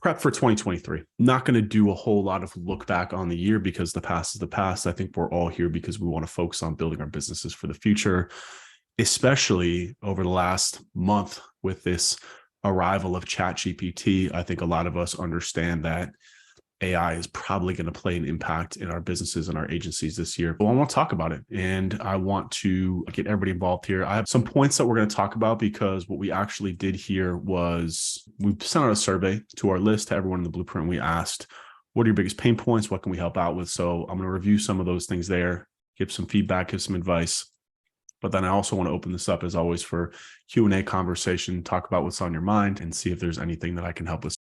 Prep for 2023. Not going to do a whole lot of look back on the year because the past is the past. I think we're all here because we want to focus on building our businesses for the future, especially over the last month with this arrival of ChatGPT. I think a lot of us understand that AI is probably going to play an impact in our businesses and our agencies this year. Well, I want to talk about it, and I want to get everybody involved here. I have some points that we're going to talk about because what we actually did here was we sent out a survey to our list, to everyone in the blueprint. We asked, what are your biggest pain points? What can we help out with? So I'm going to review some of those things there, give some feedback, give some advice. But then I also want to open this up, as always, for Q&A conversation, talk about what's on your mind, and see if there's anything that I can help with.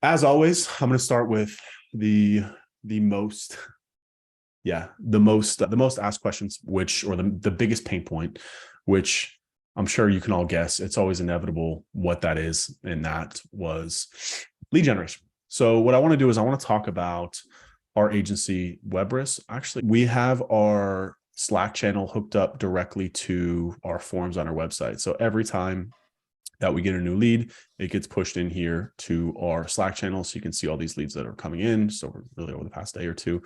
As always, I'm going to start with the most asked questions, or the biggest pain point, which I'm sure you can all guess. It's always inevitable what that is, and that was lead generation. So what I want to do is I want to talk about our agency, Webris. Actually, we have our Slack channel hooked up directly to our forms on our website. So every time that we get a new lead, it gets pushed in here to our Slack channel. So you can see all these leads that are coming in. So really over the past day or two,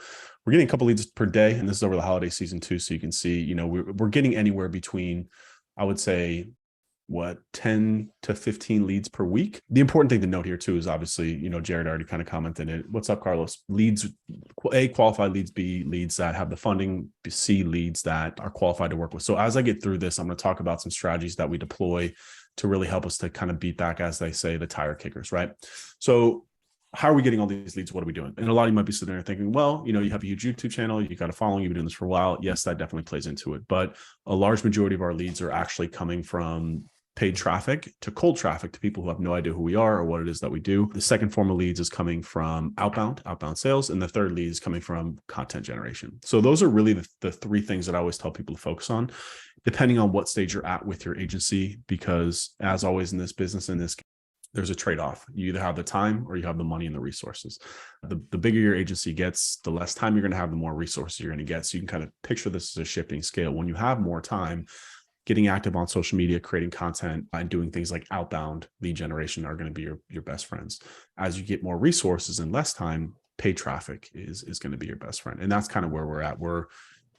we're getting a couple leads per day. And this is over the holiday season too. So you can see, we're getting anywhere between, I would say, 10 to 15 leads per week. The important thing to note here too is obviously, Jared already kind of commented it. What's up, Carlos? Leads, A, qualified leads, B, leads that have the funding, C, leads that are qualified to work with. So as I get through this, I'm going to talk about some strategies that we deploy to really help us to kind of beat back, as they say, the tire kickers, right? So how are we getting all these leads? What are we doing? And a lot of you might be sitting there thinking, well, you have a huge YouTube channel, you got a following, you've been doing this for a while. Yes, that definitely plays into it. But a large majority of our leads are actually coming from paid traffic to cold traffic, to people who have no idea who we are or what it is that we do. The second form of leads is coming from outbound sales. And the third lead is coming from content generation. So those are really the three things that I always tell people to focus on, depending on what stage you're at with your agency, because as always in this business, there's a trade-off. You either have the time or you have the money and the resources. The bigger your agency gets, the less time you're going to have, the more resources you're going to get. So you can kind of picture this as a shifting scale. When you have more time, getting active on social media, creating content, and doing things like outbound lead generation are going to be your best friends. As you get more resources and less time, paid traffic is going to be your best friend. And that's kind of where we're at. We're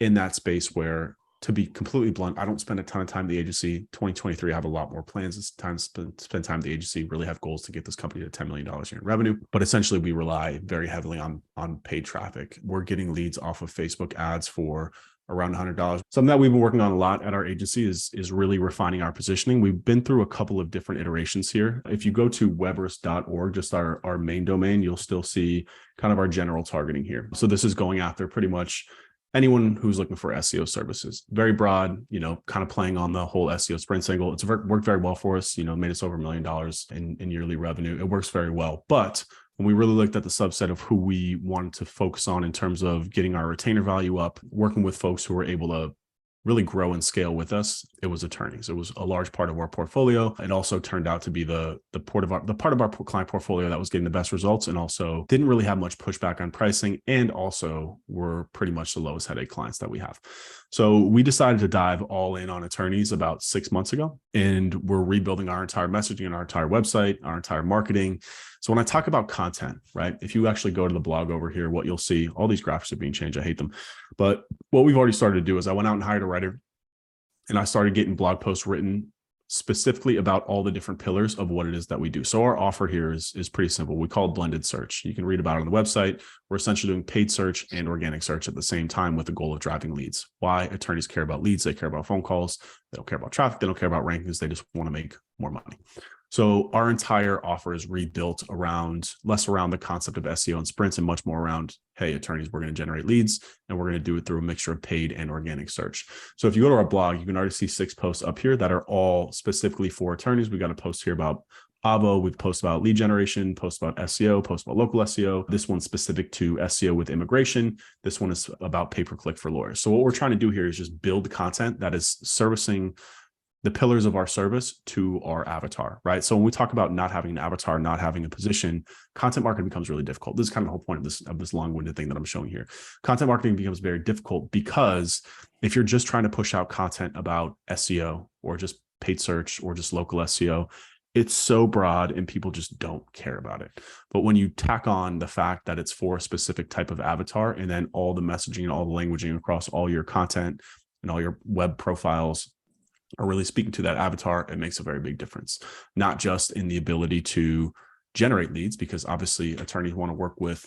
in that space where, to be completely blunt, I don't spend a ton of time at the agency. 2023, I have a lot more plans. It's time to spend time at the agency, really have goals to get this company to $10 million in revenue. But essentially, we rely very heavily on paid traffic. We're getting leads off of Facebook ads for around $100. Something that we've been working on a lot at our agency is really refining our positioning. We've been through a couple of different iterations here. If you go to webris.org, just our main domain, you'll still see kind of our general targeting here. So this is going after pretty much anyone who's looking for SEO services. Very broad, kind of playing on the whole SEO sprint angle. It's worked very well for us, made us over $1 million in yearly revenue. It works very well. But when we really looked at the subset of who we wanted to focus on in terms of getting our retainer value up, working with folks who were able to really grow and scale with us, it was attorneys. It was a large part of our portfolio. It also turned out to be the part of our client portfolio that was getting the best results, and also didn't really have much pushback on pricing, and also were pretty much the lowest headache clients that we have. So we decided to dive all in on attorneys about 6 months ago, and we're rebuilding our entire messaging and our entire website, our entire marketing. So when I talk about content, right, if you actually go to the blog over here, what you'll see, all these graphics are being changed. I hate them. But what we've already started to do is I went out and hired a writer, and I started getting blog posts written specifically about all the different pillars of what it is that we do. So our offer here is pretty simple. We call it blended search. You can read about it on the website. We're essentially doing paid search and organic search at the same time with the goal of driving leads. Why? Attorneys care about leads. They care about phone calls. They don't care about traffic. They don't care about rankings. They just want to make more money. So our entire offer is rebuilt less around the concept of SEO and sprints, and much more around, hey, attorneys, we're going to generate leads, and we're going to do it through a mixture of paid and organic search. So if you go to our blog, you can already see 6 posts up here that are all specifically for attorneys. We got a post here about Avo. We've posted about lead generation, post about SEO, post about local SEO. This one's specific to SEO with immigration. This one is about pay-per-click for lawyers. So what we're trying to do here is just build content that is servicing the pillars of our service to our avatar, right? So when we talk about not having an avatar, not having a position, content marketing becomes really difficult. This is kind of the whole point of this long-winded thing that I'm showing here. Content marketing becomes very difficult because if you're just trying to push out content about SEO or just paid search or just local SEO, it's so broad and people just don't care about it. But when you tack on the fact that it's for a specific type of avatar, and then all the messaging and all the languaging across all your content and all your web profiles are really speaking to that avatar, it makes a very big difference, not just in the ability to generate leads, because obviously attorneys want to work with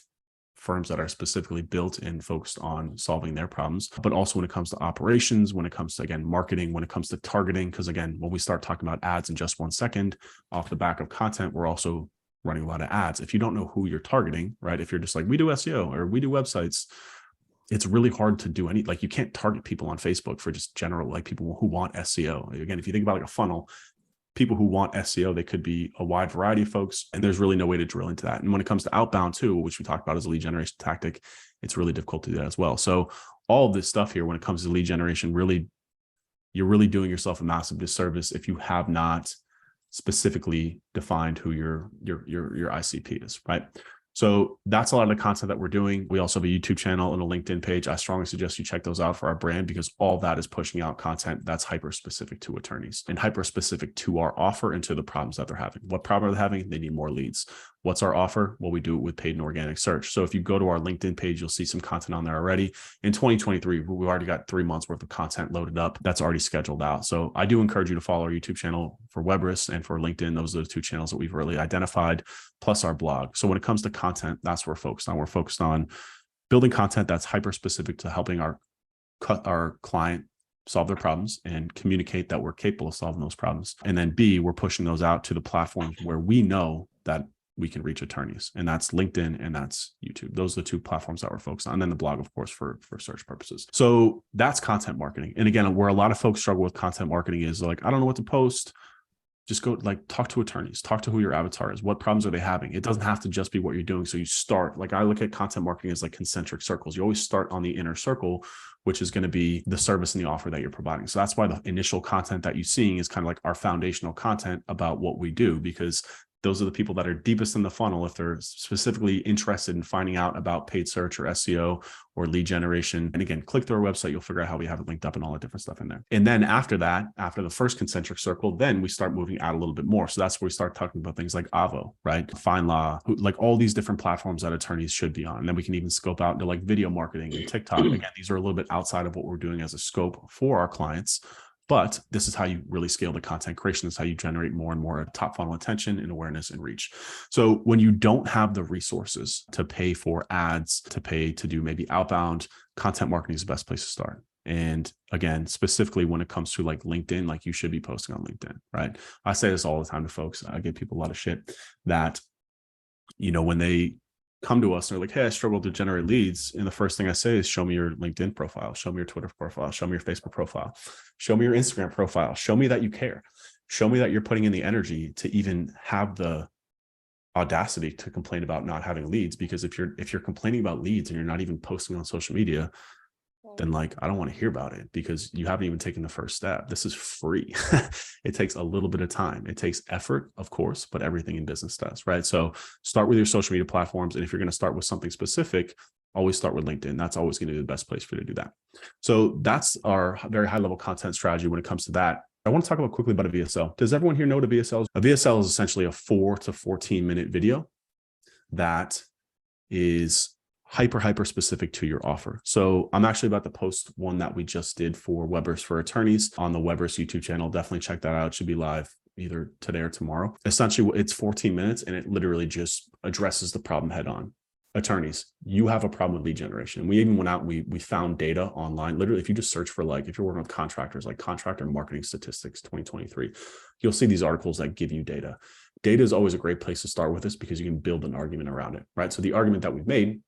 firms that are specifically built and focused on solving their problems, but also when it comes to operations, when it comes to, again, marketing, when it comes to targeting, because again, when we start talking about ads in just 1 second off the back of content, we're also running a lot of ads. If you don't know who you're targeting, right? If you're just like, we do SEO or we do websites, it's really hard to do like you can't target people on Facebook for just general, like people who want SEO. Again, if you think about like a funnel, people who want SEO, they could be a wide variety of folks, and there's really no way to drill into that. And when it comes to outbound too, which we talked about as a lead generation tactic, it's really difficult to do that as well. So all of this stuff here, when it comes to lead generation, really, you're really doing yourself a massive disservice if you have not specifically defined who your ICP is, right? So that's a lot of the content that we're doing. We also have a YouTube channel and a LinkedIn page. I strongly suggest you check those out for our brand, because all that is pushing out content that's hyper specific to attorneys and hyper specific to our offer and to the problems that they're having. What problem are they having? They need more leads. What's our offer? Well, we do it with paid and organic search. So if you go to our LinkedIn page, you'll see some content on there already. In 2023, we've already got 3 months worth of content loaded up that's already scheduled out. So I do encourage you to follow our YouTube channel for Webris and for LinkedIn. Those are the 2 channels that we've really identified, plus our blog. So when it comes to content, that's what we're focused on. We're focused on building content that's hyper specific to helping our client solve their problems and communicate that we're capable of solving those problems. And then B, we're pushing those out to the platforms where we know that we can reach attorneys, and that's LinkedIn and that's YouTube. Those are the 2 platforms that we're focused on. And then the blog, of course, for search purposes. So that's content marketing. And again, where a lot of folks struggle with content marketing is like, I don't know what to post. Just go talk to attorneys, talk to who your avatar is. What problems are they having? It doesn't have to just be what you're doing. So you start, like I look at content marketing as like concentric circles. You always start on the inner circle, which is going to be the service and the offer that you're providing. So that's why the initial content that you're seeing is kind of like our foundational content about what we do, because those are the people that are deepest in the funnel. If they're specifically interested in finding out about paid search or SEO or lead generation. And again, click through our website, you'll figure out how we have it linked up and all the different stuff in there. And then after that, after the first concentric circle, then we start moving out a little bit more. So that's where we start talking about things like Avo, right? FindLaw, like all these different platforms that attorneys should be on. And then we can even scope out into like video marketing and TikTok. Again, these are a little bit outside of what we're doing as a scope for our clients. But this is how you really scale the content creation. This is how you generate more and more top funnel attention and awareness and reach. So when you don't have the resources to pay for ads, to pay to do maybe outbound, content marketing is the best place to start. And again, specifically when it comes to like LinkedIn, like you should be posting on LinkedIn, right? I say this all the time to folks. I give people a lot of shit that, when they come to us and they're like, hey, I struggle to generate leads. And the first thing I say is, show me your LinkedIn profile, show me your Twitter profile, show me your Facebook profile, show me your Instagram profile, show me that you care, show me that you're putting in the energy to even have the audacity to complain about not having leads. Because if you're complaining about leads and you're not even posting on social media, then like, I don't want to hear about it, because you haven't even taken the first step. This is free. It takes a little bit of time. It takes effort, of course, but everything in business does, right? So start with your social media platforms. And if you're going to start with something specific, always start with LinkedIn. That's always going to be the best place for you to do that. So that's our very high level content strategy when it comes to that. I want to talk about quickly about a VSL. Does everyone here know what a VSL is? A VSL is essentially a 4 to 14 minute video that is hyper specific to your offer. So I'm actually about to post one that we just did for Webris for attorneys on the Webris YouTube channel. Definitely check that out. It should be live either today or tomorrow. Essentially, it's 14 minutes and it literally just addresses the problem head on. Attorneys, you have a problem with lead generation. And we even went out and we found data online. Literally, if you just search for if you're working with contractors, like contractor marketing statistics 2023, you'll see these articles that give you data. Data is always a great place to start with this, because you can build an argument around it, right? So the argument that we've made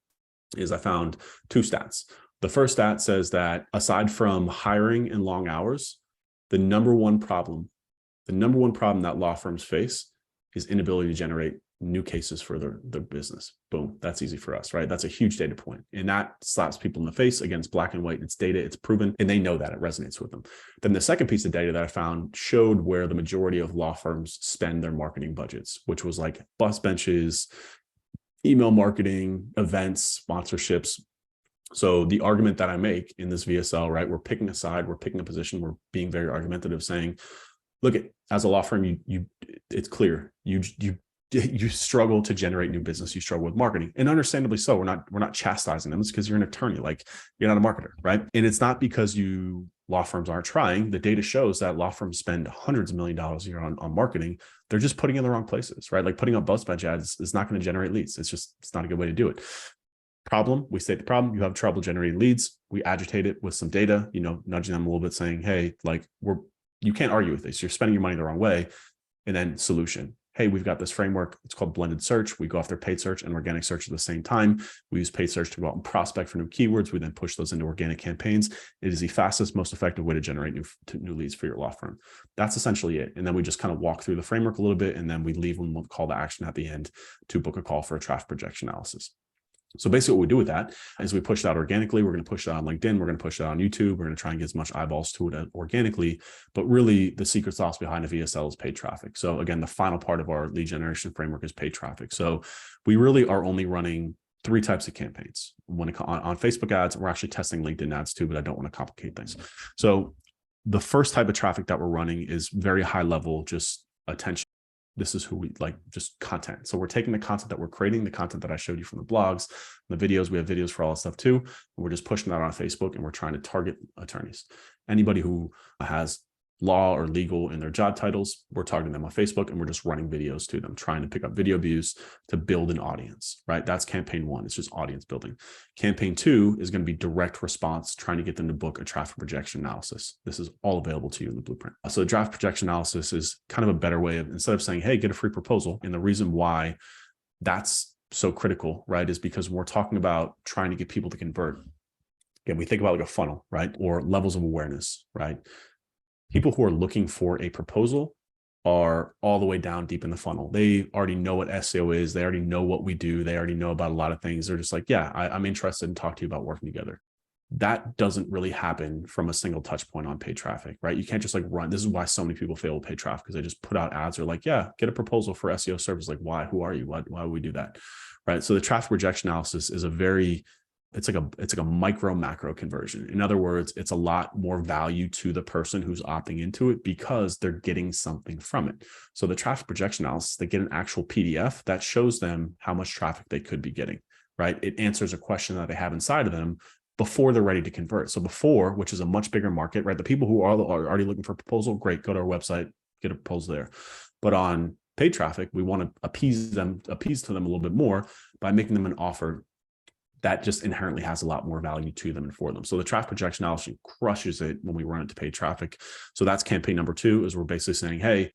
is I found 2 stats. The first stat says that aside from hiring and long hours, the number one problem that law firms face is inability to generate new cases for their business. Boom. That's easy for us, right? That's a huge data point. And that slaps people in the face. Again, it's black and white. It's data. It's proven. And they know that. It resonates with them. Then the second piece of data that I found showed where the majority of law firms spend their marketing budgets, which was like bus benches, email marketing, events, sponsorships. So the argument that I make in this VSL, right, we're picking a side, we're picking a position, we're being very argumentative, saying look at, as a law firm, it's clear you struggle to generate new business. You struggle with marketing, and understandably so. We're not chastising them. It's because you're an attorney, like you're not a marketer, right? And it's not because law firms aren't trying. The data shows that law firms spend hundreds of $1,000,000 a year on marketing. They're just putting in the wrong places, right? Like putting up BuzzBench ads is not going to generate leads. It's not a good way to do it. Problem, we state the problem. You have trouble generating leads. We agitate it with some data, nudging them a little bit, saying, hey, like you can't argue with this. You're spending your money the wrong way. And then solution. Hey, we've got this framework. It's called blended search. We go after paid search and organic search at the same time. We use paid search to go out and prospect for new keywords. We then push those into organic campaigns. It is the fastest, most effective way to generate new leads for your law firm. That's essentially it. And then we just kind of walk through the framework a little bit, and then we leave them with a call to action at the end to book a call for a traffic projection analysis. So basically what we do with that is we push it out organically. We're going to push it out on LinkedIn. We're going to push it out on YouTube. We're going to try and get as much eyeballs to it organically. But really the secret sauce behind a VSL is paid traffic. So again, the final part of our lead generation framework is paid traffic. So we really are only running 3 types of campaigns. On Facebook ads, we're actually testing LinkedIn ads too, but I don't want to complicate things. So the first type of traffic that we're running is very high level, just attention. This is who we like, just content. So we're taking the content that we're creating, the content that I showed you from the blogs, the videos. We have videos for all that stuff too. And we're just pushing that on Facebook, and we're trying to target attorneys. Anybody who has law or legal in their job titles, we're targeting them on Facebook, and we're just running videos to them, trying to pick up video views to build an audience, right? That's campaign 1. It's just audience building. Campaign 2 is going to be direct response, trying to get them to book a traffic projection analysis. This is all available to you in the blueprint. So the draft projection analysis is kind of a better way of, instead of saying, hey, get a free proposal. And the reason why that's so critical, right, is because when we're talking about trying to get people to convert, again, we think about like a funnel, right? Or levels of awareness, right? People who are looking for a proposal are all the way down deep in the funnel. They already know what SEO is. They already know what we do. They already know about a lot of things. They're just like, yeah, I'm interested in talking to you about working together. That doesn't really happen from a single touch point on paid traffic, right? You can't just like run. This is why so many people fail with paid traffic, because they just put out ads. They're like, yeah, get a proposal for SEO service. Like, why? Who are you? Why would we do that? Right. So the traffic rejection analysis is it's like a micro macro conversion. In other words, it's a lot more value to the person who's opting into it because they're getting something from it. So the traffic projection analysis, they get an actual PDF that shows them how much traffic they could be getting, right? It answers a question that they have inside of them before they're ready to convert. So before, which is a much bigger market, right? The people who are already looking for a proposal, great, go to our website, get a proposal there. But on paid traffic, we want to appease to them a little bit more by making them an offer that just inherently has a lot more value to them and for them. So the traffic projection analysis crushes it when we run it to paid traffic. So that's campaign number 2, is we're basically saying, hey,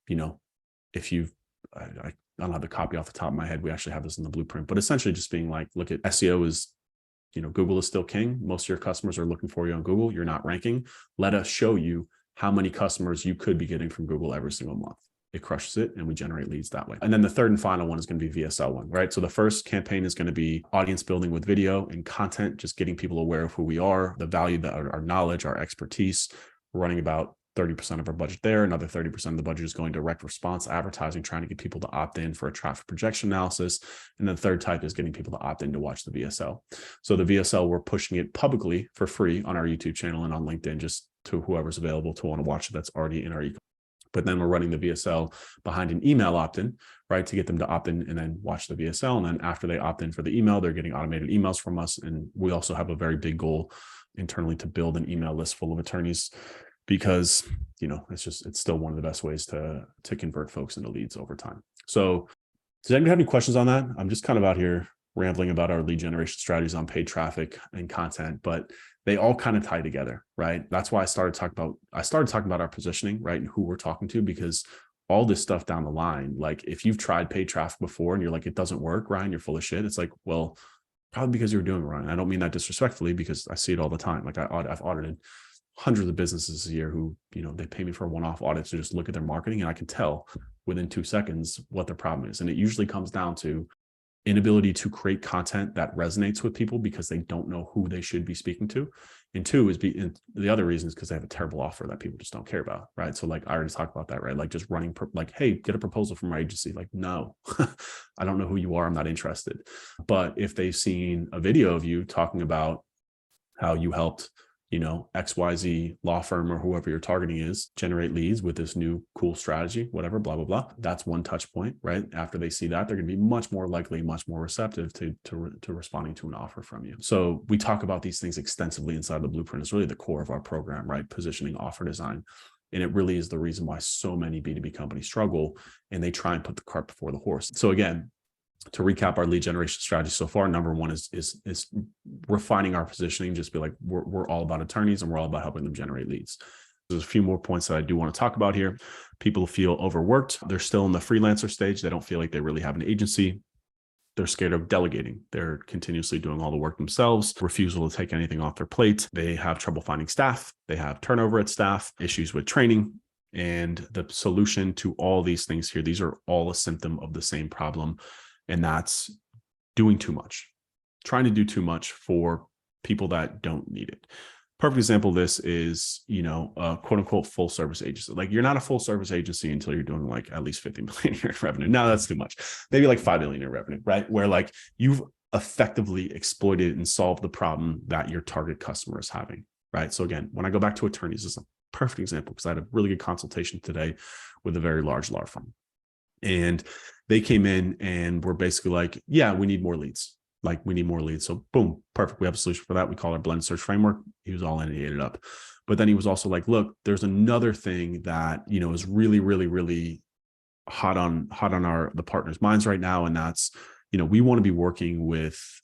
if you've, I don't have the copy off the top of my head. We actually have this in the blueprint, but essentially just being like, look at SEO is, Google is still king. Most of your customers are looking for you on Google. You're not ranking. Let us show you how many customers you could be getting from Google every single month. It crushes it, and we generate leads that way. And then the third and final one is going to be VSL one, right? So the first campaign is going to be audience building with video and content, just getting people aware of who we are, the value that our knowledge, our expertise. We're running about 30% of our budget there. Another 30% of the budget is going direct response advertising, trying to get people to opt in for a traffic projection analysis. And then the third type is getting people to opt in to watch the VSL. So the VSL, we're pushing it publicly for free on our YouTube channel and on LinkedIn, just to whoever's available to want to watch it that's already in our ecosystem. But then we're running the VSL behind an email opt-in, right, to get them to opt in and then watch the VSL. And then after they opt in for the email, they're getting automated emails from us. And we also have a very big goal internally to build an email list full of attorneys, because, it's still one of the best ways to convert folks into leads over time. So does anybody have any questions on that? I'm just kind of out here rambling about our lead generation strategies on paid traffic and content, but they all kind of tie together, right? That's why I started talking about our positioning, right? And who we're talking to, because all this stuff down the line, like if you've tried paid traffic before and you're like, it doesn't work, Ryan, you're full of shit. It's like, well, probably because you're doing it wrong. I don't mean that disrespectfully, because I see it all the time. Like I've audited hundreds of businesses a year who, they pay me for a one-off audit to just look at their marketing, and I can tell within 2 seconds what their problem is. And it usually comes down to inability to create content that resonates with people because they don't know who they should be speaking to. And 2 is the other reason is because they have a terrible offer that people just don't care about, right? So like I already talked about that, right? Like just running, like, hey, get a proposal from our agency. Like, no, I don't know who you are. I'm not interested. But if they've seen a video of you talking about how you helped, XYZ law firm or whoever you're targeting is, generate leads with this new cool strategy, whatever, blah, blah, blah. That's one touch point, right? After they see that, they're going to be much more likely, much more receptive to responding to an offer from you. So we talk about these things extensively inside the blueprint. It's really the core of our program, right? Positioning, offer design. And it really is the reason why so many B2B companies struggle and they try and put the cart before the horse. So again, to recap our lead generation strategy so far, number one is refining our positioning. Just be like, we're all about attorneys and we're all about helping them generate leads. There's a few more points that I do want to talk about here. People feel overworked. They're still in the freelancer stage. They don't feel like they really have an agency. They're scared of delegating. They're continuously doing all the work themselves, refusal to take anything off their plate. They have trouble finding staff. They have turnover at staff, issues with training. And the solution to all these things here, these are all a symptom of the same problem. And that's doing too much, trying to do too much for people that don't need it. Perfect example of this is, a quote unquote full service agency. Like you're not a full service agency until you're doing like at least 50 million a year in revenue. Now that's too much. Maybe like 5 million in revenue, right? Where like you've effectively exploited and solved the problem that your target customer is having, right? So again, when I go back to attorneys, this is a perfect example because I had a really good consultation today with a very large law firm. And they came in and were basically like, yeah, we need more leads. Like we need more leads. So boom, perfect. We have a solution for that. We call it blended search framework. He was all in and he ate it up. But then he was also like, look, there's another thing that, is really, really, really hot on the partners' minds right now. And that's, we want to be working with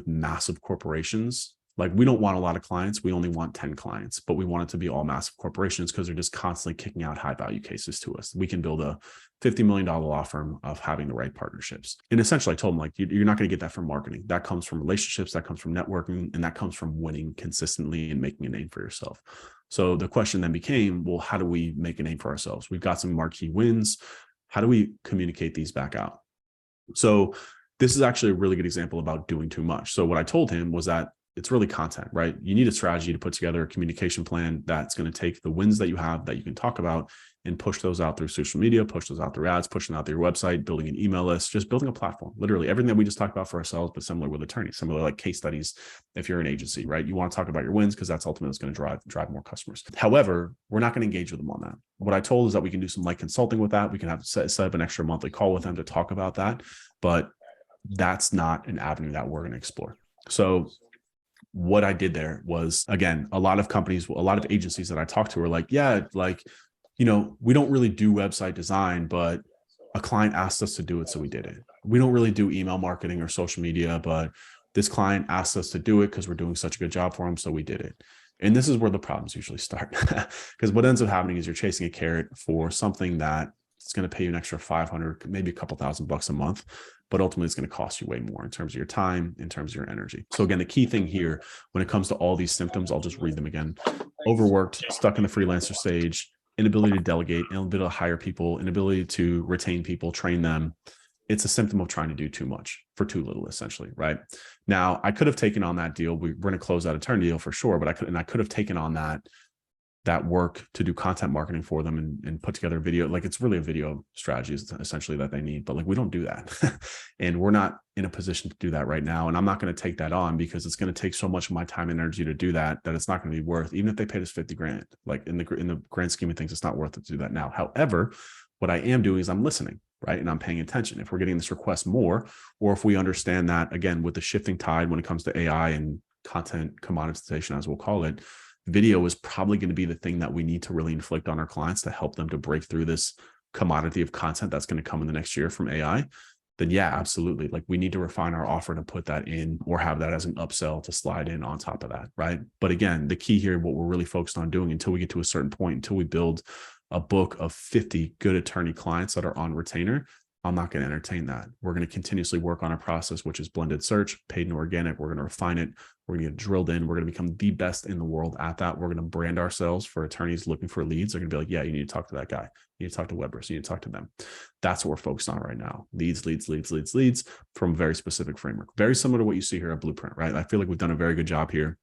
massive corporations. Like we don't want a lot of clients. We only want 10 clients, but we want it to be all massive corporations because they're just constantly kicking out high value cases to us. We can build a $50 million law firm of having the right partnerships. And essentially I told them like, you're not going to get that from marketing. That comes from relationships, that comes from networking, and that comes from winning consistently and making a name for yourself. So the question then became, well, how do we make a name for ourselves? We've got some marquee wins. How do we communicate these back out? So this is actually a really good example about doing too much. So what I told him was that it's really content, right? You need a strategy to put together a communication plan that's going to take the wins that you have that you can talk about and push those out through social media, push those out through ads, pushing out through your website, building an email list, just building a platform, literally everything that we just talked about for ourselves, but similar with attorneys, similar like case studies. If you're an agency, right? You want to talk about your wins because that's ultimately what's going to drive more customers. However, we're not going to engage with them on that. What I told is that we can do some light consulting with that. We can have set up an extra monthly call with them to talk about that, but that's not an avenue that we're going to explore. So what I did there was, again, a lot of companies, a lot of agencies that I talked to were like, yeah, like, we don't really do website design, but a client asked us to do it. So we did it. We don't really do email marketing or social media, but this client asked us to do it because we're doing such a good job for them. So we did it. And this is where the problems usually start. Because what ends up happening is you're chasing a carrot for something that it's going to pay you an extra 500, maybe a couple $1,000 a month, but ultimately it's going to cost you way more in terms of your time, in terms of your energy. So again, the key thing here, when it comes to all these symptoms, I'll just read them again. Overworked, stuck in the freelancer stage, inability to delegate, inability to hire people, inability to retain people, train them. It's a symptom of trying to do too much for too little, essentially, right? Now, I could have taken on that deal. We're going to close that attorney deal for sure, but I could have taken on that work to do content marketing for them and put together a video. Like it's really a video strategy essentially that they need, but like we don't do that. And we're not in a position to do that right now. And I'm not going to take that on because it's going to take so much of my time and energy to do that it's not going to be worth, even if they paid us 50 grand, like in the grand scheme of things, it's not worth it to do that now. However, what I am doing is I'm listening, right? And I'm paying attention. If we're getting this request more, or if we understand that, again, with the shifting tide when it comes to AI and content commoditization, as we'll call it, video is probably going to be the thing that we need to really inflict on our clients to help them to break through this commodity of content that's going to come in the next year from AI. Then yeah, absolutely. Like we need to refine our offer to put that in or have that as an upsell to slide in on top of that, right? But again, the key here, what we're really focused on doing until we get to a certain point, until we build a book of 50 good attorney clients that are on retainer, I'm not going to entertain that. We're going to continuously work on a process, which is blended search, paid and organic. We're going to refine it. We're going to get drilled in. We're going to become the best in the world at that. We're going to brand ourselves for attorneys looking for leads. They're going to be like, yeah, you need to talk to that guy. You need to talk to Weber's. You need to talk to them. That's what we're focused on right now. Leads from a very specific framework. Very similar to what you see here at Blueprint, right? I feel like we've done a very good job here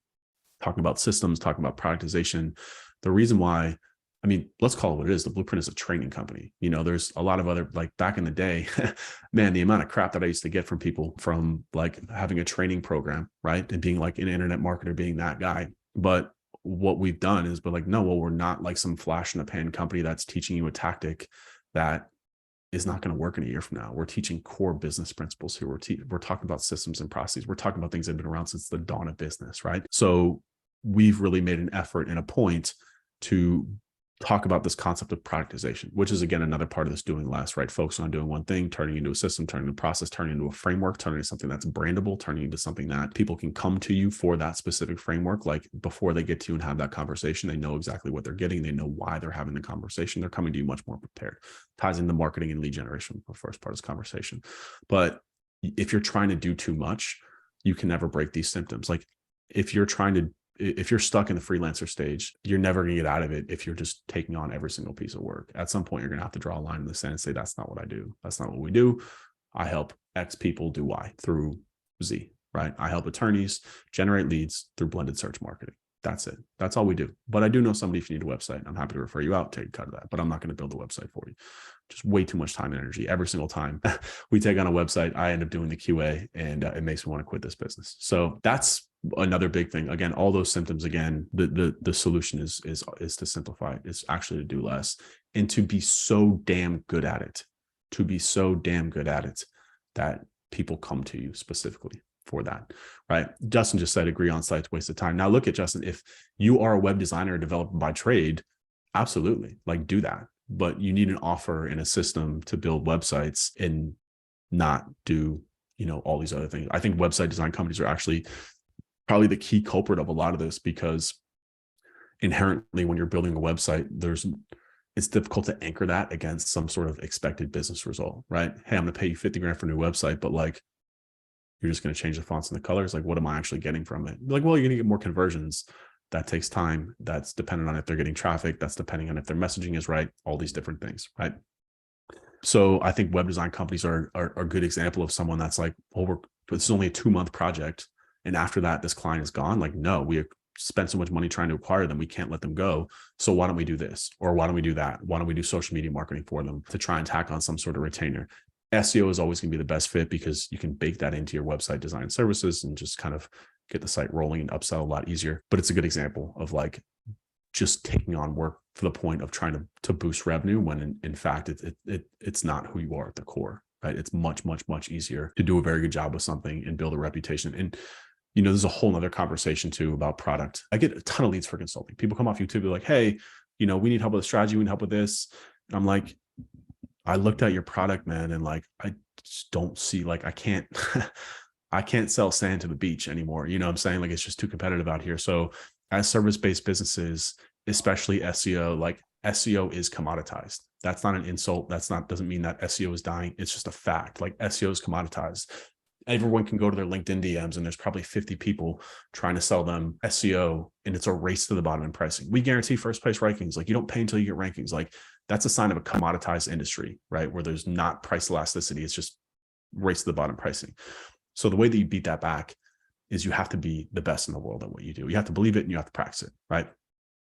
talking about systems, talking about productization. The reason why I mean, let's call it what it is. The Blueprint is a training company. There's a lot of other, like back in the day, man, the amount of crap that I used to get from people from like having a training program, right? And being like an internet marketer, being that guy. But what we've done is we're like, no, well, we're not like some flash in the pan company that's teaching you a tactic that is not going to work in a year from now. We're teaching core business principles here. We're talking about systems and processes. We're talking about things that have been around since the dawn of business, right? So we've really made an effort and a point to talk about this concept of productization, which is, again, another part of this doing less, right? Focus on doing one thing, turning into a system, turning into a process, turning into a framework, turning into something that's brandable, turning into something that people can come to you for that specific framework. Like before they get to you and have that conversation, they know exactly what they're getting. They know why they're having the conversation. They're coming to you much more prepared. Ties into marketing and lead generation, the first part of this conversation. But if you're trying to do too much, you can never break these symptoms. Like if you're stuck in the freelancer stage, you're never going to get out of it if you're just taking on every single piece of work. At some point, you're going to have to draw a line in the sand and say, that's not what I do. That's not what we do. I help X people do Y through Z, right? I help attorneys generate leads through blended search marketing. That's it. That's all we do. But I do know somebody if you need a website. I'm happy to refer you out, take a cut of that, but I'm not going to build a website for you. Just way too much time and energy. Every single time we take on a website, I end up doing the QA, and it makes me want to quit this business. So that's another big thing. Again, all those symptoms, again, the solution is to simplify. It's actually to do less and to be so damn good at it, that people come to you specifically for that, right? Justin just said, agree on site's waste of time. Now look at Justin, if you are a web designer or developer by trade, absolutely, like do that. But you need an offer and a system to build websites and not do, all these other things. I think website design companies are actually probably the key culprit of a lot of this, because inherently when you're building a website, it's difficult to anchor that against some sort of expected business result, right? Hey, I'm going to pay you 50 grand for a new website, but like, you're just going to change the fonts and the colors. Like, what am I actually getting from it? Like, well, you're going to get more conversions. That takes time. That's dependent on if they're getting traffic. That's depending on if their messaging is right, all these different things, right? So I think web design companies are a good example of someone that's like, well, it's only a 2-month project, and after that, this client is gone. Like, no, we spent so much money trying to acquire them, we can't let them go. So why don't we do this? Or why don't we do that? Why don't we do social media marketing for them to try and tack on some sort of retainer? SEO is always going to be the best fit because you can bake that into your website design services and just kind of get the site rolling and upsell a lot easier. But it's a good example of like just taking on work for the point of trying to boost revenue, when in fact it's not who you are at the core, right? It's much, much, much easier to do a very good job with something and build a reputation. And there's a whole nother conversation too about product. I get a ton of leads for consulting. People come off YouTube, they're like, hey, we need help with the strategy, we need help with this. And I'm like, I looked at your product, man, and like, I just don't see, like, I can't sell sand to the beach anymore. You know what I'm saying? Like, it's just too competitive out here. So as service-based businesses, especially SEO, like SEO is commoditized. That's not an insult. Doesn't mean that SEO is dying. It's just a fact. Like, SEO is commoditized. Everyone can go to their LinkedIn DMs and there's probably 50 people trying to sell them SEO, and it's a race to the bottom in pricing. We guarantee first place rankings. Like, you don't pay until you get rankings. Like, that's a sign of a commoditized industry, right? Where there's not price elasticity. It's just race to the bottom pricing. So the way that you beat that back is you have to be the best in the world at what you do. You have to believe it and you have to practice it, right?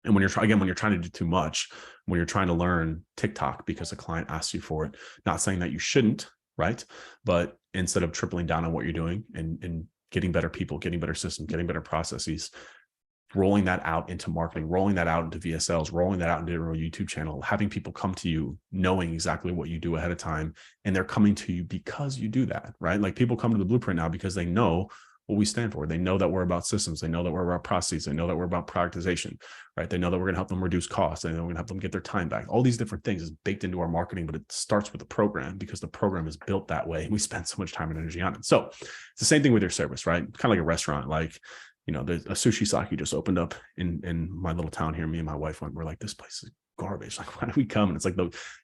And when you're trying to do too much, when you're trying to learn TikTok because a client asks you for it, not saying that you shouldn't, right? But instead of tripling down on what you're doing and getting better people, getting better systems, getting better processes, rolling that out into marketing, rolling that out into VSLs, rolling that out into your YouTube channel, having people come to you knowing exactly what you do ahead of time. And they're coming to you because you do that, right? Like, people come to the Blueprint now because they know what we stand for. They know that we're about systems. They know that we're about processes. They know that we're about productization, right? They know that we're going to help them reduce costs. They know we're going to help them get their time back. All these different things is baked into our marketing, but it starts with the program because the program is built that way. And we spend so much time and energy on it. So it's the same thing with your service, right? Kind of like a restaurant. Like, there's a sushi sake just opened up in my little town here. Me and my wife we're like, this place is garbage. Like, why do we come? And it's like,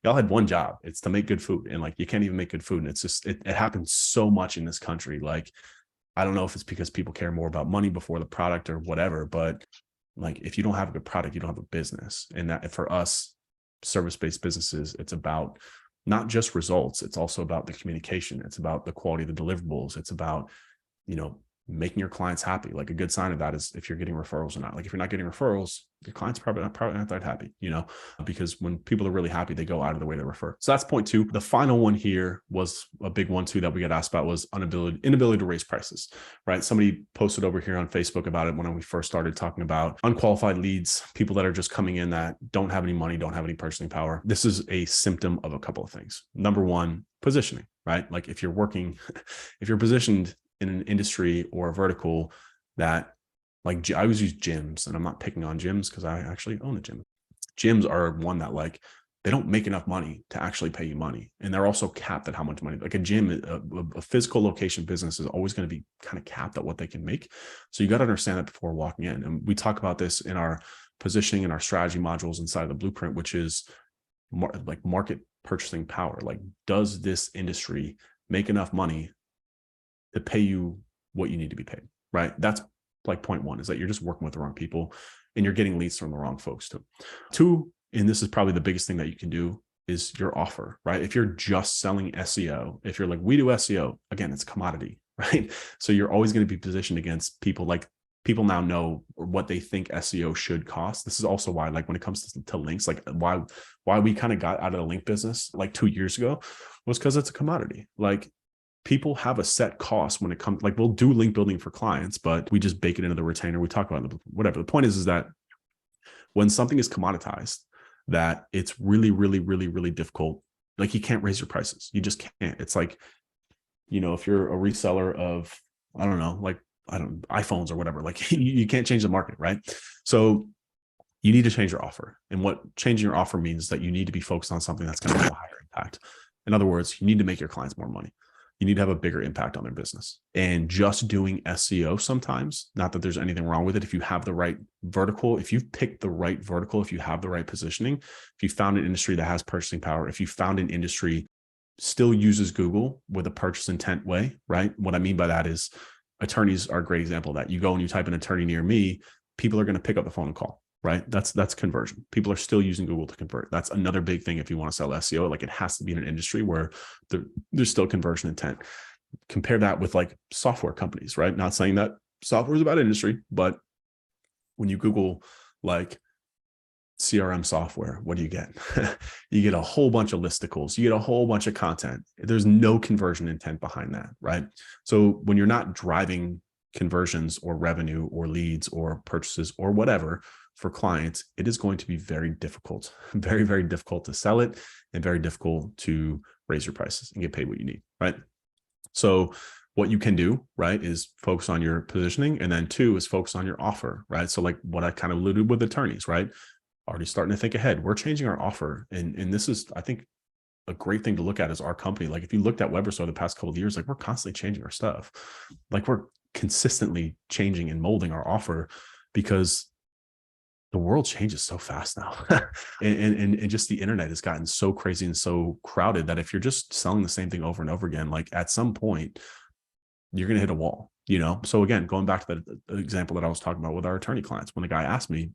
y'all had one job. It's to make good food. And like, you can't even make good food. And it's just, it happens so much in this country. Like, I don't know if it's because people care more about money before the product or whatever, but like, if you don't have a good product, you don't have a business. And that, for us, service-based businesses, it's about not just results. It's also about the communication. It's about the quality of the deliverables. It's about, making your clients happy. Like a good sign of that is if you're getting referrals or not. Like if you're not getting referrals, your clients probably not that happy, because when people are really happy, they go out of the way to refer. So that's point two. The final one here was a big one too that we got asked about was inability to raise prices, right? Somebody posted over here on Facebook about it when we first started talking about unqualified leads, people that are just coming in that don't have any money, don't have any purchasing power. This is a symptom of a couple of things. Number one, positioning, right? Like if you're positioned in an industry or a vertical that, like, I always use gyms, and I'm not picking on gyms because I actually own a gym. Gyms are one that, like, they don't make enough money to actually pay you money. And they're also capped at how much money, like a gym, a physical location business is always going to be kind of capped at what they can make. So you got to understand that before walking in. And we talk about this in our positioning and our strategy modules inside of the blueprint, which is like market purchasing power. Like, does this industry make enough money to pay you what you need to be paid, right? That's like point one, is that you're just working with the wrong people and you're getting leads from the wrong folks too. Two, and this is probably the biggest thing that you can do, is your offer, right? If you're just selling SEO, if you're like, we do SEO, again, it's commodity, right? So you're always going to be positioned against people. Like, people now know what they think SEO should cost. This is also why, like, when it comes to links, like why we kind of got out of the link business like 2 years ago was because it's a commodity. Like, people have a set cost when it comes, like, we'll do link building for clients, but we just bake it into the retainer. We talk about it, whatever. The point is that when something is commoditized, that it's really, really, really, really difficult. Like, you can't raise your prices. You just can't. It's like, if you're a reseller of, iPhones or whatever, like you can't change the market, right? So you need to change your offer. And what changing your offer means is that you need to be focused on something that's going to have a higher impact. In other words, you need to make your clients more money. You need to have a bigger impact on their business. And just doing SEO sometimes, not that there's anything wrong with it. If you have the right vertical, if you've picked the right vertical, if you have the right positioning, if you found an industry that has purchasing power, if you found an industry still uses Google with a purchase intent way, right? What I mean by that is attorneys are a great example of that. You go and you type an attorney near me, people are going to pick up the phone and call, right? That's conversion. People are still using Google to convert. That's another big thing. If you want to sell SEO, like, it has to be in an industry where there's still conversion intent. Compare that with like software companies, right? Not saying that software is about industry, but when you Google like CRM software, what do you get? You get a whole bunch of listicles. You get a whole bunch of content. There's no conversion intent behind that, right? So when you're not driving conversions or revenue or leads or purchases or whatever for clients, it is going to be very difficult, very, very difficult to sell it, and very difficult to raise your prices and get paid what you need, right? So what you can do, right, is focus on your positioning. And then two is focus on your offer, right? So like what I kind of alluded with attorneys, right? Already starting to think ahead. We're changing our offer. And this is, I think, a great thing to look at as our company. Like, if you looked at Weberstore the past couple of years, like, we're constantly changing our stuff. Like, we're consistently changing and molding our offer because the world changes so fast now. and just the internet has gotten so crazy and so crowded that if you're just selling the same thing over and over again, like, at some point you're going to hit a wall, So again, going back to the example that I was talking about with our attorney clients, when the guy asked me,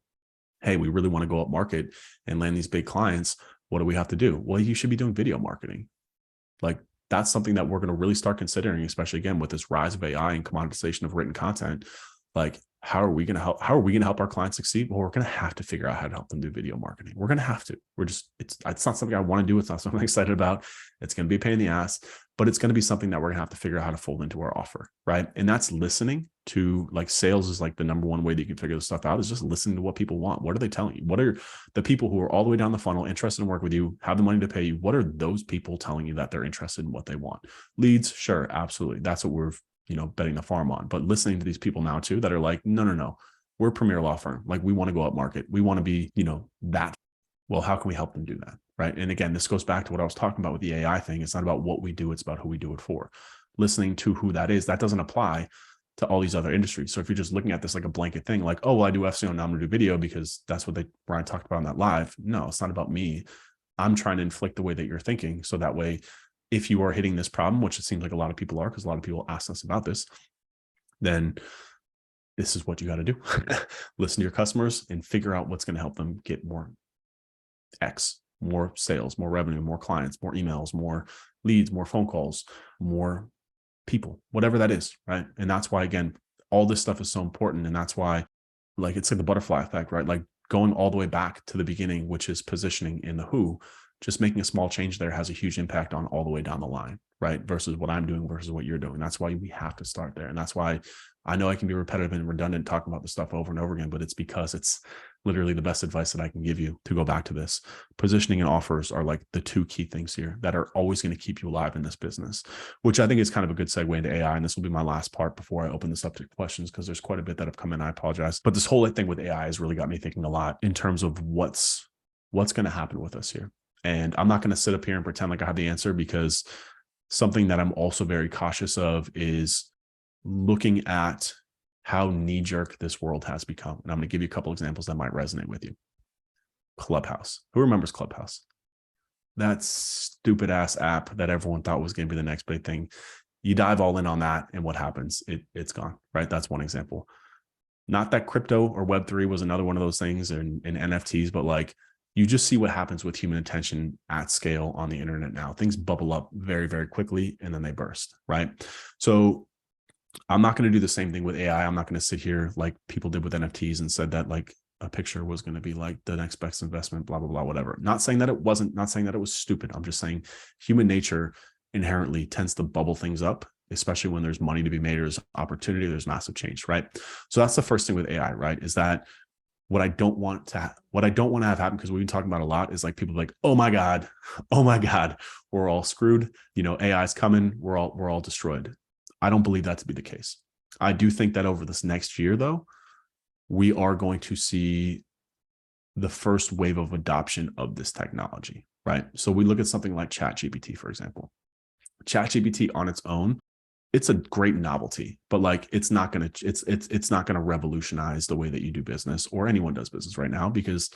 hey, we really want to go up market and land these big clients, what do we have to do? Well, you should be doing video marketing. Like, that's something that we're going to really start considering, especially again with this rise of AI and commoditization of written content. Like, how are we going to help our clients succeed? Well, we're going to have to figure out how to help them do video marketing. We're going to have to. It's not something I want to do. It's not something I'm excited about. It's going to be a pain in the ass, but it's going to be something that we're going to have to figure out how to fold into our offer, right? And that's listening to, like, sales is like the number one way that you can figure this stuff out, is just listening to what people want. What are they telling you? What are the people who are all the way down the funnel, interested in work with you, have the money to pay you? What are those people telling you that they're interested in what they want? Leads, sure, absolutely. That's what we're betting the farm on. But listening to these people now too, that are like, no, we're a premier law firm. Like, we want to go up market. We want to be, that. Well, how can we help them do that? Right. And again, this goes back to what I was talking about with the AI thing. It's not about what we do. It's about who we do it for. Listening to who that is, that doesn't apply to all these other industries. So if you're just looking at this like a blanket thing, like, oh, well, I do SEO, now I'm going to do video because that's what Brian talked about in that live. No, it's not about me. I'm trying to inflict the way that you're thinking. So that way, if you are hitting this problem, which it seems like a lot of people are, because a lot of people ask us about this, then this is what you got to do. Listen to your customers and figure out what's going to help them get more X, more sales, more revenue, more clients, more emails, more leads, more phone calls, more people, whatever that is, right? And that's why, again, all this stuff is so important. And that's why, like, it's like the butterfly effect, right? Like going all the way back to the beginning, which is positioning in the who, just making a small change there has a huge impact on all the way down the line, right? Versus what I'm doing versus what you're doing. That's why we have to start there. And that's why I know I can be repetitive and redundant talking about this stuff over and over again, but it's because it's literally the best advice that I can give you to go back to this. Positioning and offers are like the two key things here that are always going to keep you alive in this business, which I think is kind of a good segue into AI. And this will be my last part before I open this up to questions, because there's quite a bit that have come in. I apologize. But this whole thing with AI has really got me thinking a lot in terms of what's going to happen with us here. And I'm not going to sit up here and pretend like I have the answer, because something that I'm also very cautious of is looking at how knee-jerk this world has become. And I'm going to give you a couple examples that might resonate with you. Clubhouse. Who remembers Clubhouse? That stupid ass app that everyone thought was going to be the next big thing. You dive all in on that, and what happens? It's gone, right? That's one example. Not that crypto or Web3 was another one of those things, and NFTs, but like, you just see what happens with human attention at scale on the internet now. Things bubble up very, very quickly, and then they burst, right? So I'm not going to do the same thing with AI. I'm not going to sit here like people did with NFTs and said that like a picture was going to be like the next best investment, blah, blah, blah, whatever. Not saying that it wasn't, not saying that it was stupid. I'm just saying human nature inherently tends to bubble things up, especially when there's money to be made, or there's opportunity, there's massive change, right? So that's the first thing with AI, right? Is that what I don't want to have happen, because we've been talking about a lot, is like people like, oh my God, we're all screwed. You know, AI is coming. We're all destroyed. I don't believe that to be the case. I do think that over this next year, though, we are going to see the first wave of adoption of this technology, right? So we look at something like ChatGPT, for example. ChatGPT on its own, it's a great novelty, but like it's not going to revolutionize the way that you do business, or anyone does business right now, because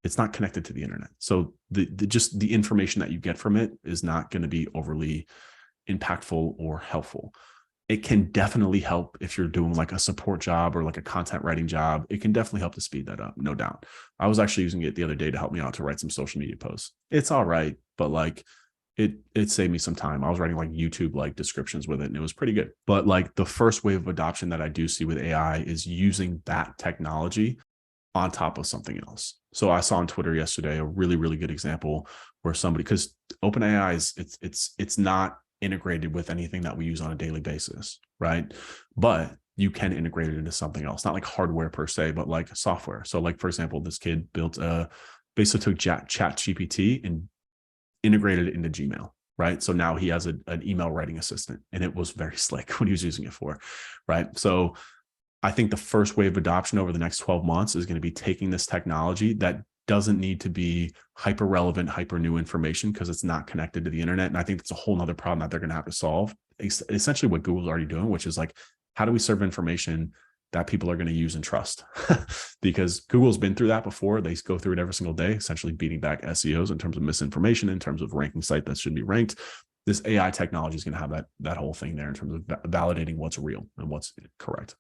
it's not connected to the internet. So just the information that you get from it is not going to be overly impactful or helpful. It can definitely help if you're doing like a support job or like a content writing job. It can definitely help to speed that up, no doubt. I was actually using it the other day to help me out to write some social media posts. It's all right, but like it saved me some time. I was writing like YouTube like descriptions with it, and it was pretty good. But like the first wave of adoption that I do see with AI is using that technology on top of something else. So I saw on Twitter yesterday a really, really good example where somebody, because OpenAI is it's not integrated with anything that we use on a daily basis, right? But you can integrate it into something else, not like hardware per se, but like software. So like, for example, this kid basically took ChatGPT and integrated it into Gmail, right? So now he has an email writing assistant, and it was very slick when he was using it for, right? So I think the first wave of adoption over the next 12 months is going to be taking this technology that doesn't need to be hyper relevant, hyper new information, because it's not connected to the internet. And I think that's a whole nother problem that they're going to have to solve. Essentially what Google's already doing, which is like, how do we serve information that people are going to use and trust? Because Google's been through that before. They go through it every single day, essentially beating back SEOs in terms of misinformation, in terms of ranking site that should be ranked. This AI technology is going to have that whole thing there in terms of validating what's real and what's correct.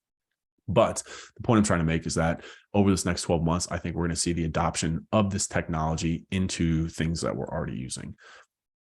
But the point I'm trying to make is that over this next 12 months, I think we're going to see the adoption of this technology into things that we're already using,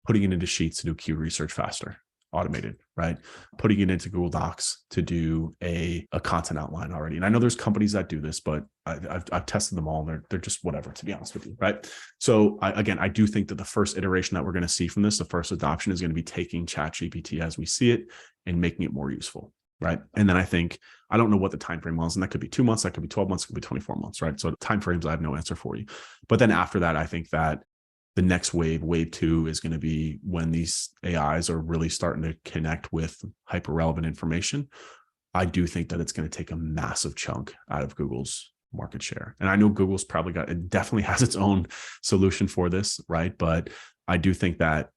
putting it into Sheets to do keyword research faster, automated, right? Putting it into Google Docs to do a content outline already. And I know there's companies that do this, but I've tested them all, and they're just whatever, to be honest with you, right? So I do think that the first iteration that we're going to see from this, the first adoption, is going to be taking ChatGPT as we see it and making it more useful. Right. And then I don't know what the time frame was, and that could be 2 months, that could be 12 months, it could be 24 months. Right. So time frames, I have no answer for you. But then after that, I think that the next wave 2, is going to be when these AIs are really starting to connect with hyper relevant information. I do think that it's going to take a massive chunk out of Google's market share. And I know Google's it definitely has its own solution for this. Right. But I do think that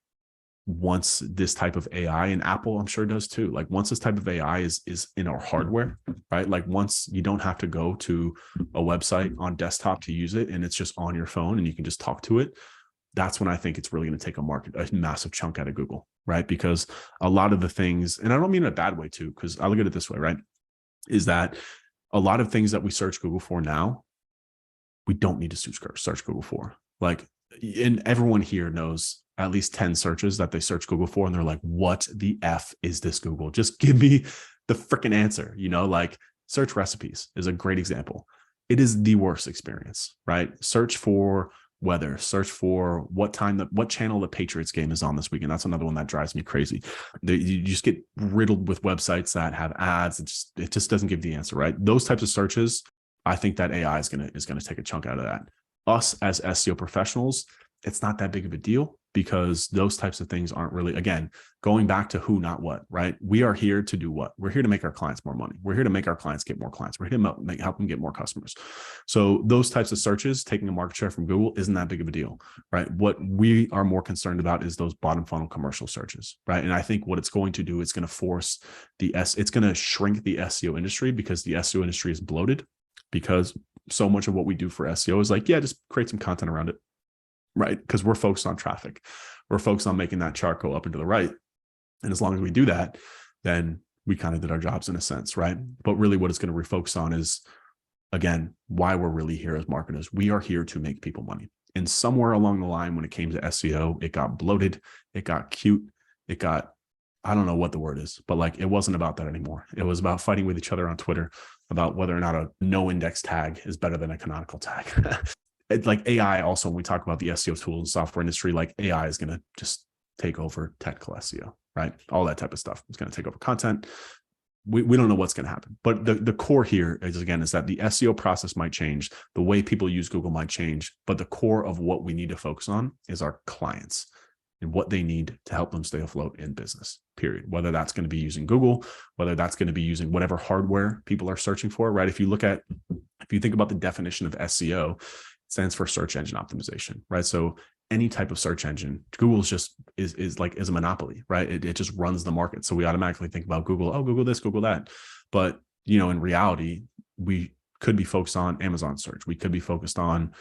once this type of AI, and Apple, I'm sure does too, like once this type of AI is in our hardware, right? Like once you don't have to go to a website on desktop to use it, and it's just on your phone and you can just talk to it, that's when I think it's really going to take a massive chunk out of Google, right? Because a lot of the things, and I don't mean in a bad way too, because I look at it this way, right? Is that a lot of things that we search Google for now, we don't need to search Google for. Like, and everyone here knows at least 10 searches that they search Google for, and they're like, what the F is this, Google? Just give me the freaking answer. You know, like Search recipes is a great example. It is the worst experience, right? Search for weather, search for what channel the Patriots game is on this weekend. That's another one that drives me crazy. You just get riddled with websites that have ads. It just doesn't give the answer, right? Those types of searches, I think that AI is gonna take a chunk out of that. Us as SEO professionals, it's not that big of a deal because those types of things aren't really, again, going back to who, not what, right? We are here to do what? We're here to make our clients more money. We're here to make our clients get more clients. We're here to help them get more customers. So those types of searches, taking a market share from Google isn't that big of a deal, right? What we are more concerned about is those bottom funnel commercial searches, right? And I think what it's going to do, it's going to force it's going to shrink the SEO industry because the SEO industry is bloated because so much of what we do for SEO is like, yeah, just create some content around it. Right. Because we're focused on traffic. We're focused on making that chart go up and to the right. And as long as we do that, then we kind of did our jobs in a sense. Right. But really what it's going to refocus on is, again, why we're really here as marketers. We are here to make people money. And somewhere along the line, when it came to SEO, it got bloated. It got cute. It got, I don't know what the word is, but like, it wasn't about that anymore. It was about fighting with each other on Twitter about whether or not a no index tag is better than a canonical tag. Like AI also, when we talk about the SEO tools and software industry, like AI is going to just take over technical SEO, right? All that type of stuff. It's going to take over content. We don't know what's going to happen. But the core here is, again, is that the SEO process might change. The way people use Google might change. But the core of what we need to focus on is our clients and what they need to help them stay afloat in business, period. Whether that's going to be using Google, whether that's going to be using whatever hardware people are searching for, right? If you think about the definition of SEO, stands for search engine optimization, right? So any type of search engine, Google's just is a monopoly, right? It just runs the market. So we automatically think about Google, oh, Google this, Google that. But, in reality, we could be focused on Amazon search. We could be focused on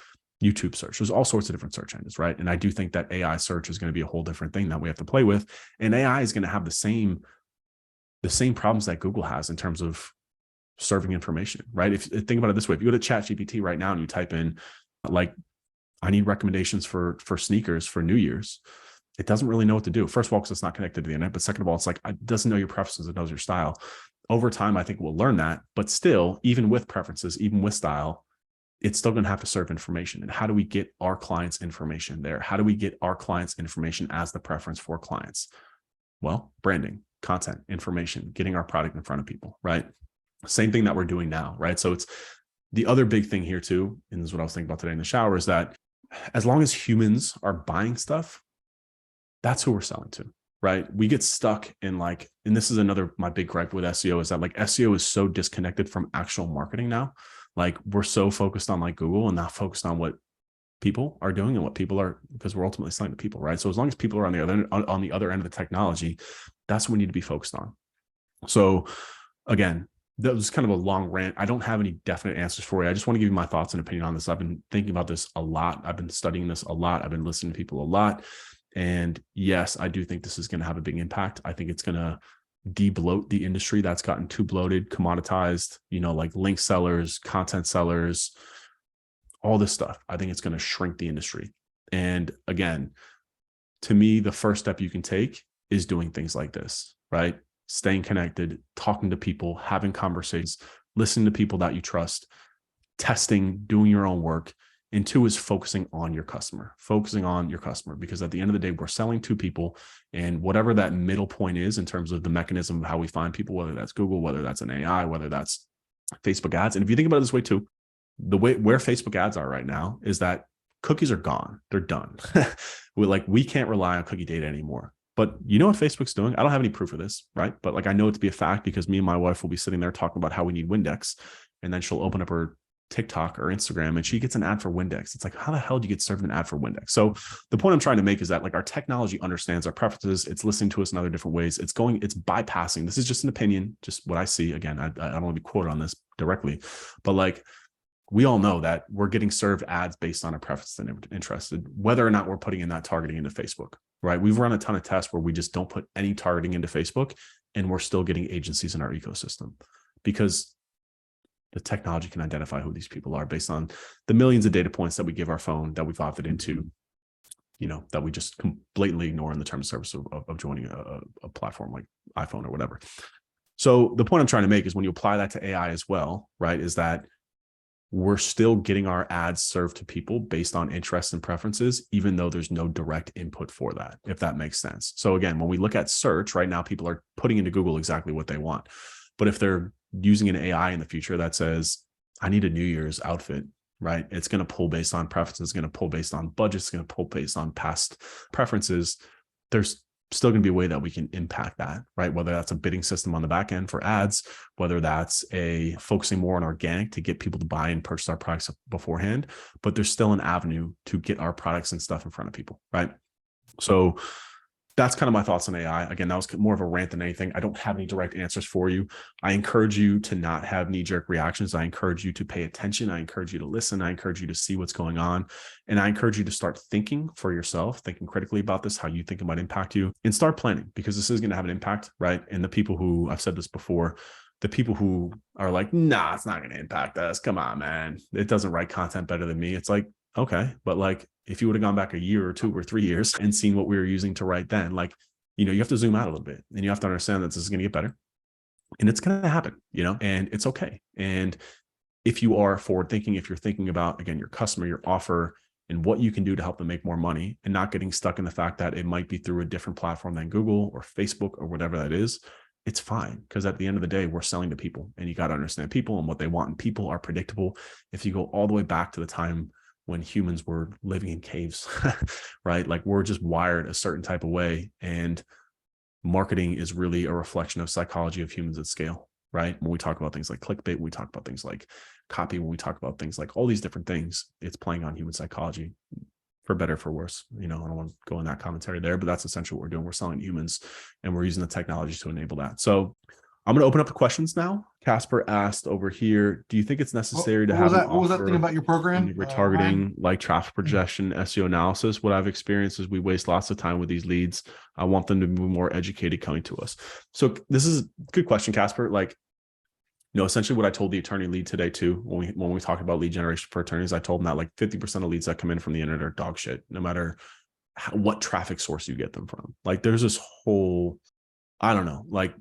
YouTube search. There's all sorts of different search engines, right? And I do think that AI search is going to be a whole different thing that we have to play with. And AI is going to have the same problems that Google has in terms of serving information, right? If think about it this way, if you go to ChatGPT right now and you type in, like, I need recommendations for sneakers for New Year's, it doesn't really know what to do. First of all, because it's not connected to the internet. But second of all, it's like, it doesn't know your preferences. It knows your style. Over time, I think we'll learn that. But still, even with preferences, even with style, it's still going to have to serve information. And how do we get our clients' information there? How do we get our clients' information as the preference for clients? Well, branding, content, information, getting our product in front of people, right? Same thing that we're doing now, right? So it's the other big thing here too, and this is what I was thinking about today in the shower, is that as long as humans are buying stuff, that's who we're selling to, right? We get stuck in and this is my big gripe with SEO, is that SEO is so disconnected from actual marketing now. Like, we're so focused on Google and not focused on what people are doing and what people are, because we're ultimately selling to people, right? So as long as people are on the other end of the technology, that's what we need to be focused on. So again, that was kind of a long rant. I don't have any definite answers for you. I just want to give you my thoughts and opinion on this. I've been thinking about this a lot. I've been studying this a lot. I've been listening to people a lot. And yes, I do think this is going to have a big impact. I think it's going to de-bloat the industry that's gotten too bloated, commoditized, like link sellers, content sellers, all this stuff. I think it's going to shrink the industry. And again, to me, the first step you can take is doing things like this, right? Staying connected, talking to people, having conversations, listening to people that you trust, testing, doing your own work. And two is focusing on your customer, because at the end of the day, we're selling to people, and whatever that middle point is in terms of the mechanism of how we find people, whether that's Google, whether that's an AI, whether that's Facebook ads. And if you think about it this way too, the way where Facebook ads are right now is that cookies are gone. They're done. We can't rely on cookie data anymore. But you know what Facebook's doing? I don't have any proof of this, right? But I know it to be a fact because me and my wife will be sitting there talking about how we need Windex, and then she'll open up her TikTok or Instagram and she gets an ad for Windex. It's like, how the hell do you get served an ad for Windex? So the point I'm trying to make is that our technology understands our preferences. It's listening to us in other different ways. It's bypassing. This is just an opinion, just what I see. Again, I don't want to be quoted on this directly, but we all know that we're getting served ads based on our preference and interest, whether or not we're putting in that targeting into Facebook, right? We've run a ton of tests where we just don't put any targeting into Facebook, and we're still getting agencies in our ecosystem because the technology can identify who these people are based on the millions of data points that we give our phone that we've opted into, that we just blatantly ignore in the terms of service of joining a platform like iPhone or whatever. So the point I'm trying to make is when you apply that to AI as well, right, is that we're still getting our ads served to people based on interests and preferences, even though there's no direct input for that, if that makes sense. So again, when we look at search right now, people are putting into Google exactly what they want. But if they're using an AI in the future that says, I need a New Year's outfit, right? It's going to pull based on preferences, it's going to pull based on budgets, it's going to pull based on past preferences. There's still going to be a way that we can impact that, right? Whether that's a bidding system on the back end for ads, whether that's a focusing more on organic to get people to buy and purchase our products beforehand, but there's still an avenue to get our products and stuff in front of people, right? So that's kind of my thoughts on AI. Again, that was more of a rant than anything. I don't have any direct answers for you. I encourage you to not have knee-jerk reactions. I encourage you to pay attention. I encourage you to listen. I encourage you to see what's going on. And I encourage you to start thinking for yourself, thinking critically about this, how you think it might impact you, and start planning, because this is going to have an impact, right? And the people who, I've said this before, the people who are like, nah, it's not going to impact us. Come on, man. It doesn't write content better than me. It's like, okay, but like, if you would have gone back a year or 2 or 3 years and seen what we were using to write then, like, you know, you have to zoom out a little bit and you have to understand that this is going to get better and it's going to happen, you know, and it's okay. And if you are forward thinking, if you're thinking about, again, your customer, your offer, and what you can do to help them make more money, and not getting stuck in the fact that it might be through a different platform than Google or Facebook or whatever that is, it's fine. Because at the end of the day, we're selling to people and you got to understand people and what they want. And people are predictable. If you go all the way back to the time when humans were living in caves, right? Like we're just wired a certain type of way. And marketing is really a reflection of psychology of humans at scale, right? When we talk about things like clickbait, when we talk about things like copy, when we talk about things like all these different things, it's playing on human psychology for better, for worse. You know, I don't want to go in that commentary there, but that's essentially what we're doing. We're selling humans and we're using the technology to enable that. So I'm going to open up the questions now. Casper asked over here, do you think it's necessary to have an offer? What was that thing about your program? Retargeting, like traffic projection, SEO analysis. What I've experienced is we waste lots of time with these leads. I want them to be more educated coming to us. So this is a good question, Casper. Like, you know, essentially what I told the attorney lead today too, when we talked about lead generation for attorneys, I told them that like 50% of leads that come in from the internet are dog shit, no matter what traffic source you get them from. Like there's this whole, I don't know, like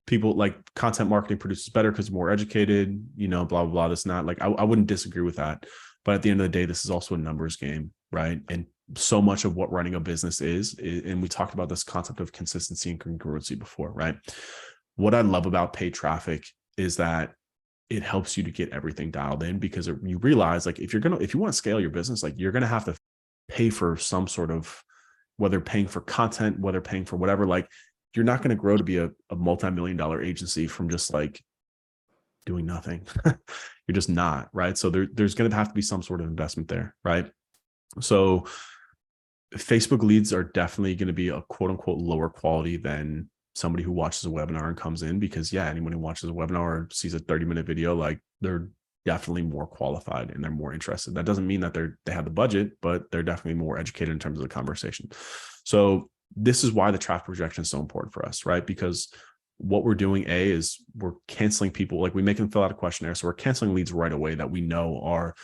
people like content marketing produces better because more educated, you know, blah, blah, blah, this and that. Like I wouldn't disagree with that. But at the end of the day, this is also a numbers game, right? And so much of what running a business is, and we talked about this concept of consistency and congruency before, right? What I love about paid traffic is that it helps you to get everything dialed in, because you realize like if you want to scale your business, like you're going to have to pay for some sort of, whether paying for content, whether paying for whatever, like you're not going to grow to be a multi-million-dollar agency from just like doing nothing. You're just not, right? So there's going to have to be some sort of investment there, right? So Facebook leads are definitely going to be a quote unquote lower quality than somebody who watches a webinar and comes in, because yeah, anyone who watches a webinar or sees a 30-minute video, like they're definitely more qualified and they're more interested. That doesn't mean that they have the budget, but they're definitely more educated in terms of the conversation. So this is why the traffic projection is so important for us, right? Because what we're doing, is we're canceling people, like we make them fill out a questionnaire. So we're canceling leads right away that we know are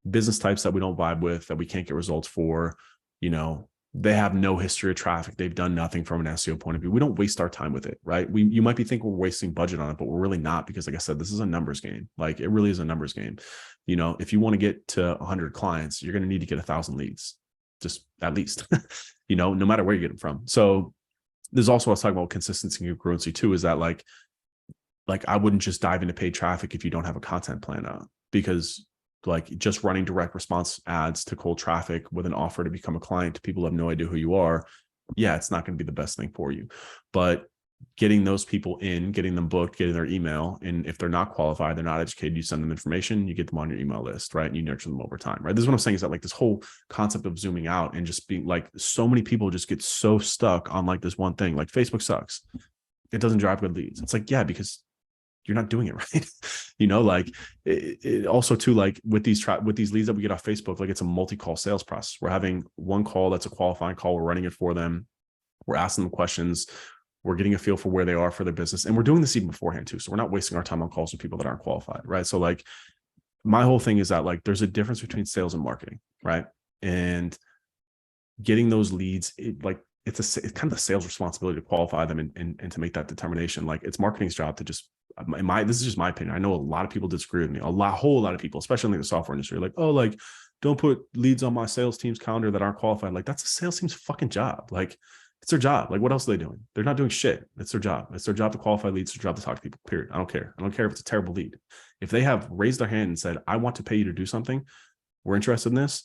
business types that we don't vibe with, that we can't get results for. You know, they have no history of traffic. They've done nothing from an SEO point of view. We don't waste our time with it, right? You might be thinking we're wasting budget on it, but we're really not, because like I said, this is a numbers game. Like it really is a numbers game. You know, if you want to get to 100 clients, you're going to need to get 1,000 leads, just at least, you know, no matter where you get them from. So there's also, I was talking about consistency and congruency too, is that like I wouldn't just dive into paid traffic if you don't have a content plan out, because like just running direct response ads to cold traffic with an offer to become a client to people who have no idea who you are, yeah, it's not going to be the best thing for you. But getting those people in, getting them booked, getting their email, and if they're not qualified, they're not educated, you send them information, you get them on your email list, right? And you nurture them over time, right? This is what I'm saying, is that like this whole concept of zooming out and just being like, so many people just get so stuck on like this one thing, like Facebook sucks, it doesn't drive good leads. It's like, yeah, because you're not doing it right. You know, like it also too, like with these leads that we get off Facebook, like it's a multi-call sales process. We're having one call that's a qualifying call. We're running it for them. We're asking them questions. We're getting a feel for where they are for their business. And we're doing this even beforehand too. So we're not wasting our time on calls with people that aren't qualified, right? So like my whole thing is that like, there's a difference between sales and marketing, right? And getting those leads, like it's kind of a sales responsibility to qualify them and to make that determination. Like it's marketing's job to just, this is just my opinion. I know a lot of people disagree with me, whole lot of people, especially in the software industry, like, oh, like don't put leads on my sales team's calendar that aren't qualified. Like that's a sales team's fucking job. Like it's their job. Like what else are they doing? They're not doing shit. It's their job. It's their job to qualify leads. It's their job to talk to people, period. I don't care. I don't care if it's a terrible lead. If they have raised their hand and said, I want to pay you to do something, we're interested in this,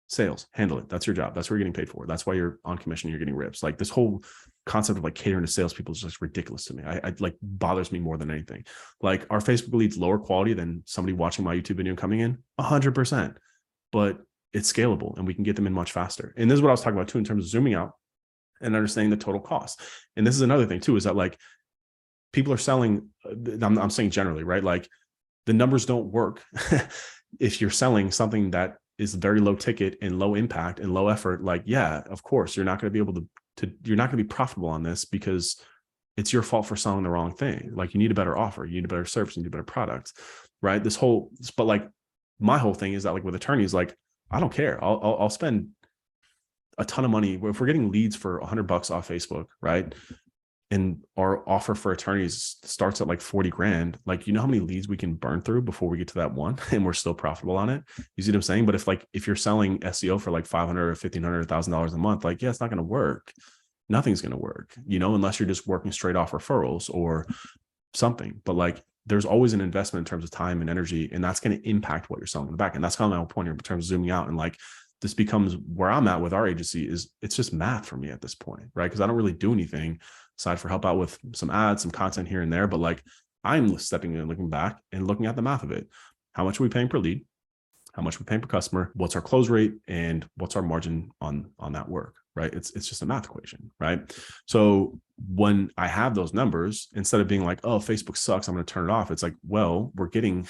sales, handle it. That's your job. That's what you're getting paid for. That's why you're on commission. You're getting rips. Like this whole concept of like catering to salespeople is just ridiculous to me. I like bothers me more than anything. Like our Facebook leads lower quality than somebody watching my YouTube video coming in 100%, but it's scalable and we can get them in much faster. And this is what I was talking about too, in terms of zooming out and understanding the total cost. And this is another thing too, is that like people are selling, I'm saying generally, right? Like the numbers don't work if you're selling something that is very low ticket and low impact and low effort. Like, yeah, of course, you're not going to be able you're not going to be profitable on this because it's your fault for selling the wrong thing. Like you need a better offer, you need a better service, you need a better product, right? But like my whole thing is that like with attorneys, like, I don't care. I'll spend a ton of money. If we're getting leads for $100 off Facebook, right? And our offer for attorneys starts at like 40 grand. Like, you know how many leads we can burn through before we get to that one and we're still profitable on it? You see what I'm saying? But if you're selling SEO for like $500 or $1,500, $1,000 a month, like, yeah, it's not going to work. Nothing's going to work, unless you're just working straight off referrals or something. But like, there's always an investment in terms of time and energy, and that's going to impact what you're selling in the back. And that's kind of my point here in terms of zooming out. And like, this becomes where I'm at with our agency is it's just math for me at this point, right? Because I don't really do anything aside for help out with some ads, some content here and there. But like, I'm stepping in, looking back and looking at the math of it. How much are we paying per lead? How much are we paying per customer? What's our close rate? And what's our margin on that work, right? It's just a math equation, right? So when I have those numbers, instead of being like, oh, Facebook sucks, I'm going to turn it off. It's like, well, we're getting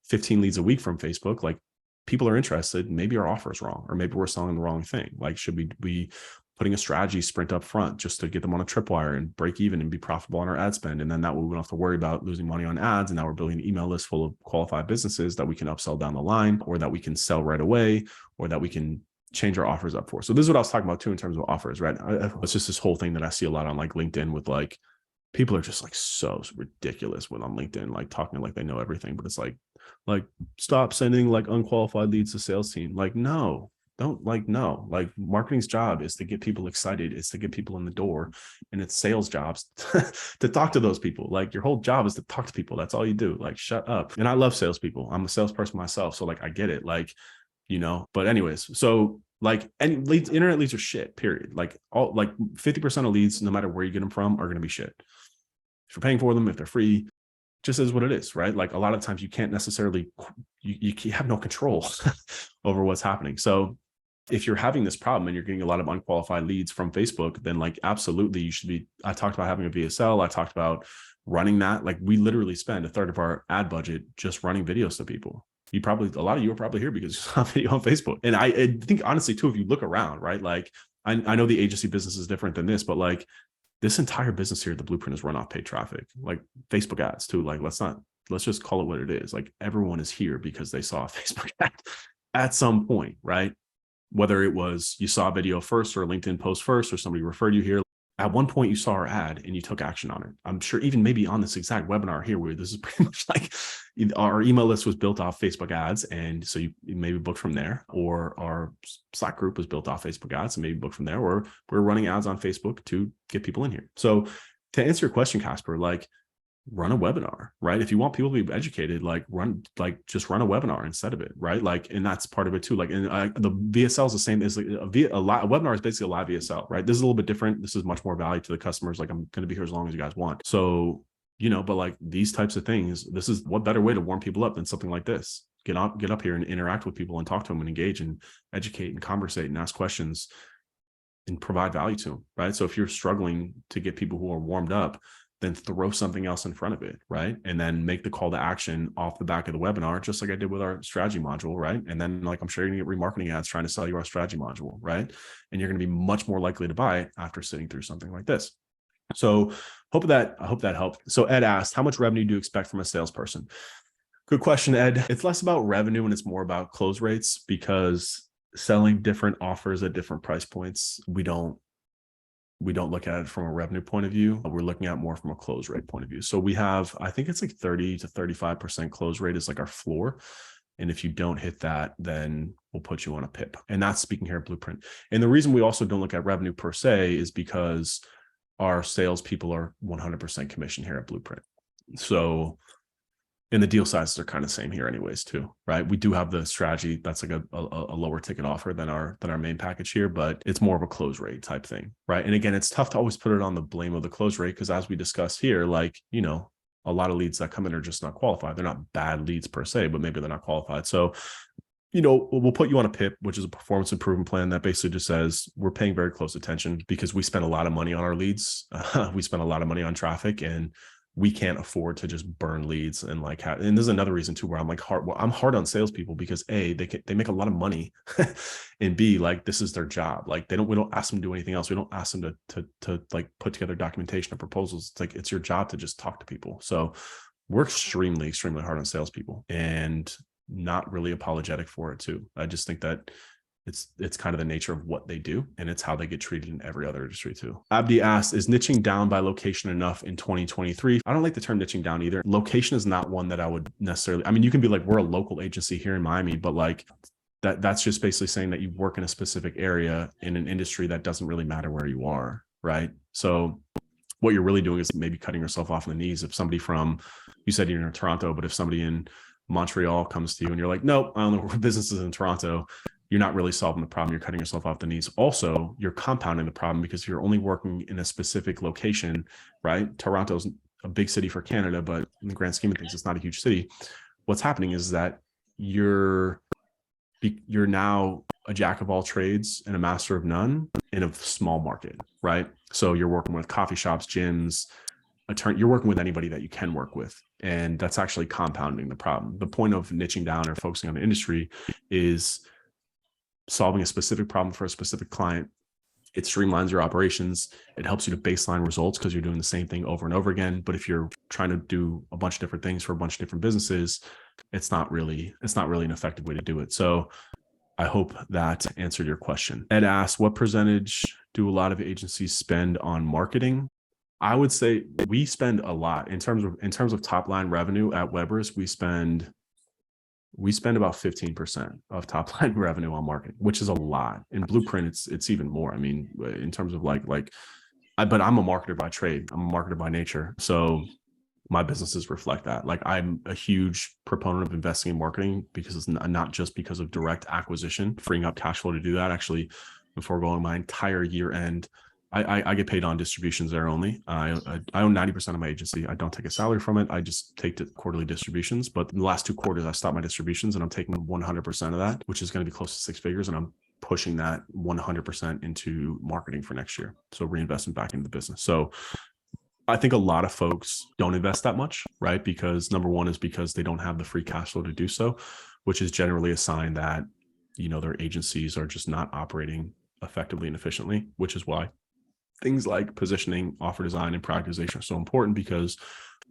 15 leads a week from Facebook. Like people are interested. Maybe our offer is wrong, or maybe we're selling the wrong thing. Like, should we be putting a strategy sprint up front just to get them on a tripwire and break even and be profitable on our ad spend? And then that way we don't have to worry about losing money on ads. And now we're building an email list full of qualified businesses that we can upsell down the line, or that we can sell right away, or that we can change our offers up for. So this is what I was talking about too, in terms of offers, right? It's just this whole thing that I see a lot on like LinkedIn with like, people are just like so ridiculous when on LinkedIn, like talking like they know everything, but it's like stop sending like unqualified leads to sales team. Like, no, don't no, like marketing's job is to get people excited. It's to get people in the door, and it's sales jobs to talk to those people. Like your whole job is to talk to people. That's all you do. Like, shut up. And I love salespeople. I'm a salesperson myself. So like, I get it. Like, but anyways, so like any leads, internet leads are shit, period. Like 50% of leads, no matter where you get them from, are going to be shit. If you're paying for them, if they're free, just is what it is, right? Like a lot of times you can't necessarily, you have no control over what's happening. So if you're having this problem and you're getting a lot of unqualified leads from Facebook, then like, absolutely you should be, I talked about having a VSL. I talked about running that. Like we literally spend a third of our ad budget just running videos to people. A lot of you are probably here because you saw a video on Facebook. And I think honestly too, if you look around, right? Like I know the agency business is different than this, but like this entire business here, the blueprint is run off paid traffic, like Facebook ads too. Like, let's just call it what it is. Like everyone is here because they saw a Facebook ad at some point, right? Whether it was you saw a video first or a LinkedIn post first, or somebody referred you here. At one point you saw our ad and you took action on it. I'm sure even maybe on this exact webinar here, where this is pretty much like our email list was built off Facebook ads. And so you maybe book from there, or our Slack group was built off Facebook ads and maybe book from there, or we're running ads on Facebook to get people in here. So to answer your question, Casper, like run a webinar, right? If you want people to be educated, just run a webinar instead of it, right? Like, and that's part of it too. Like, and the VSL is the same as like a webinar is basically a live VSL, right? This is a little bit different. This is much more value to the customers. Like, I'm going to be here as long as you guys want. So, but like these types of things, this is what better way to warm people up than something like this. Get up here and interact with people and talk to them and engage and educate and conversate and ask questions and provide value to them, right? So if you're struggling to get people who are warmed up, then throw something else in front of it, right? And then make the call to action off the back of the webinar, just like I did with our strategy module, right? And then like, I'm sure you're gonna get remarketing ads trying to sell you our strategy module, right? And you're gonna be much more likely to buy it after sitting through something like this. So I hope that helped. So Ed asked, how much revenue do you expect from a salesperson? Good question, Ed. It's less about revenue and it's more about close rates, because selling different offers at different price points, we don't we don't look at it from a revenue point of view. We're looking at more from a close rate point of view. So we have, I think it's like 30 to 35% close rate is like our floor. And if you don't hit that, then we'll put you on a PIP. And that's speaking here at Blueprint. And the reason we also don't look at revenue per se is because our salespeople are 100% commission here at Blueprint. So, and the deal sizes are kind of the same here anyways too, right? We do have the strategy that's like a lower ticket offer than our main package here, but it's more of a close rate type thing, right? And again, it's tough to always put it on the blame of the close rate because as we discussed here, like, you know, a lot of leads that come in are just not qualified. They're not bad leads per se, but maybe they're not qualified. So, you know, we'll put you on a PIP, which is a performance improvement plan that basically just says we're paying very close attention because we spend a lot of money on our leads. We spend a lot of money on traffic and we can't afford to just burn leads and like have, and there's another reason too, where I'm like I'm hard on salespeople because A, they make a lot of money and B, like this is their job. Like we don't ask them to do anything else. We don't ask them to like put together documentation or proposals. It's like, it's your job to just talk to people. So we're extremely, extremely hard on salespeople and not really apologetic for it too. I just think that it's kind of the nature of what they do and it's how they get treated in every other industry too. Abdi asked, is niching down by location enough in 2023? I don't like the term niching down either. Location is not one that I would necessarily, I mean, you can be like, we're a local agency here in Miami, but like that's just basically saying that you work in a specific area in an industry that doesn't really matter where you are, right? So what you're really doing is maybe cutting yourself off in the knees. If somebody from, you said you're in Toronto, but if somebody in Montreal comes to you and you're like, nope, I don't know where business is in Toronto, you're not really solving the problem. You're cutting yourself off the knees. Also, you're compounding the problem because you're only working in a specific location, right? Toronto's a big city for Canada, but in the grand scheme of things, it's not a huge city. What's happening is that you're now a jack of all trades and a master of none in a small market, right? So you're working with coffee shops, gyms, you're working with anybody that you can work with. And that's actually compounding the problem. The point of niching down or focusing on the industry is solving a specific problem for a specific client. It streamlines your operations. It helps you to baseline results because you're doing the same thing over and over again. But if you're trying to do a bunch of different things for a bunch of different businesses, it's not really an effective way to do it. So I hope that answered your question. Ed asked, what percentage do a lot of agencies spend on marketing? I would say we spend a lot in terms of top line revenue at Weber's. We spend about 15% of top line revenue on marketing, which is a lot. In Blueprint, it's even more. I mean, in terms of but I'm a marketer by trade. I'm a marketer by nature. So my businesses reflect that. Like I'm a huge proponent of investing in marketing because it's not just because of direct acquisition, freeing up cash flow to do that. Actually, before going my entire year end, I get paid on distributions there only. I own 90% of my agency. I don't take a salary from it. I just take the quarterly distributions. But in the last 2 quarters, I stopped my distributions and I'm taking 100% of that, which is going to be close to 6 figures. And I'm pushing that 100% into marketing for next year. So reinvestment back into the business. So I think a lot of folks don't invest that much, right? Because number one is because they don't have the free cash flow to do so, which is generally a sign that, you know, their agencies are just not operating effectively and efficiently, which is why things like positioning, offer design, and productization are so important, because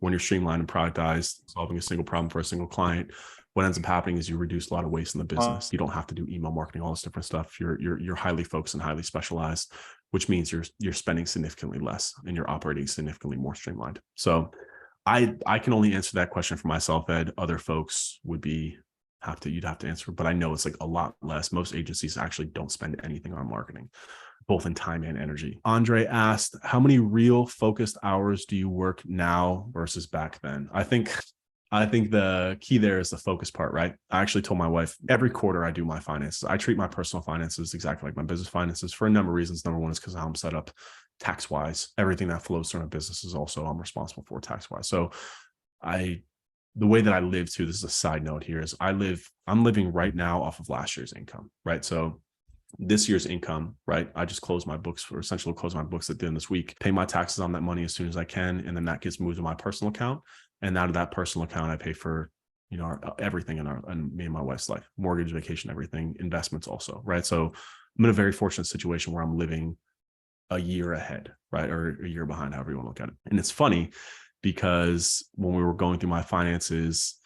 when you're streamlined and productized, solving a single problem for a single client, what ends up happening is you reduce a lot of waste in the business. You don't have to do email marketing, all this different stuff. You're highly focused and highly specialized, which means you're spending significantly less and you're operating significantly more streamlined. So I can only answer that question for myself, Ed. Other folks you'd have to answer, but I know it's like a lot less. Most agencies actually don't spend anything on marketing, both in time and energy. Andre asked, how many real focused hours do you work now versus back then? I think the key there is the focus part, right? I actually told my wife every quarter I do my finances. I treat my personal finances exactly like my business finances for a number of reasons. Number one is because of how I'm set up tax-wise. Everything that flows through my business is also I'm responsible for tax-wise. So the way that I live too, this is a side note here, is I'm living right now off of last year's income, right? So this year's income, right? I just close my books at the end of this week, pay my taxes on that money as soon as I can. And then that gets moved to my personal account. And out of that personal account, I pay for, you know, everything in me and my wife's life, mortgage, vacation, everything, investments also, right? So I'm in a very fortunate situation where I'm living a year ahead, right? Or a year behind, however you want to look at it. And it's funny because when we were going through my finances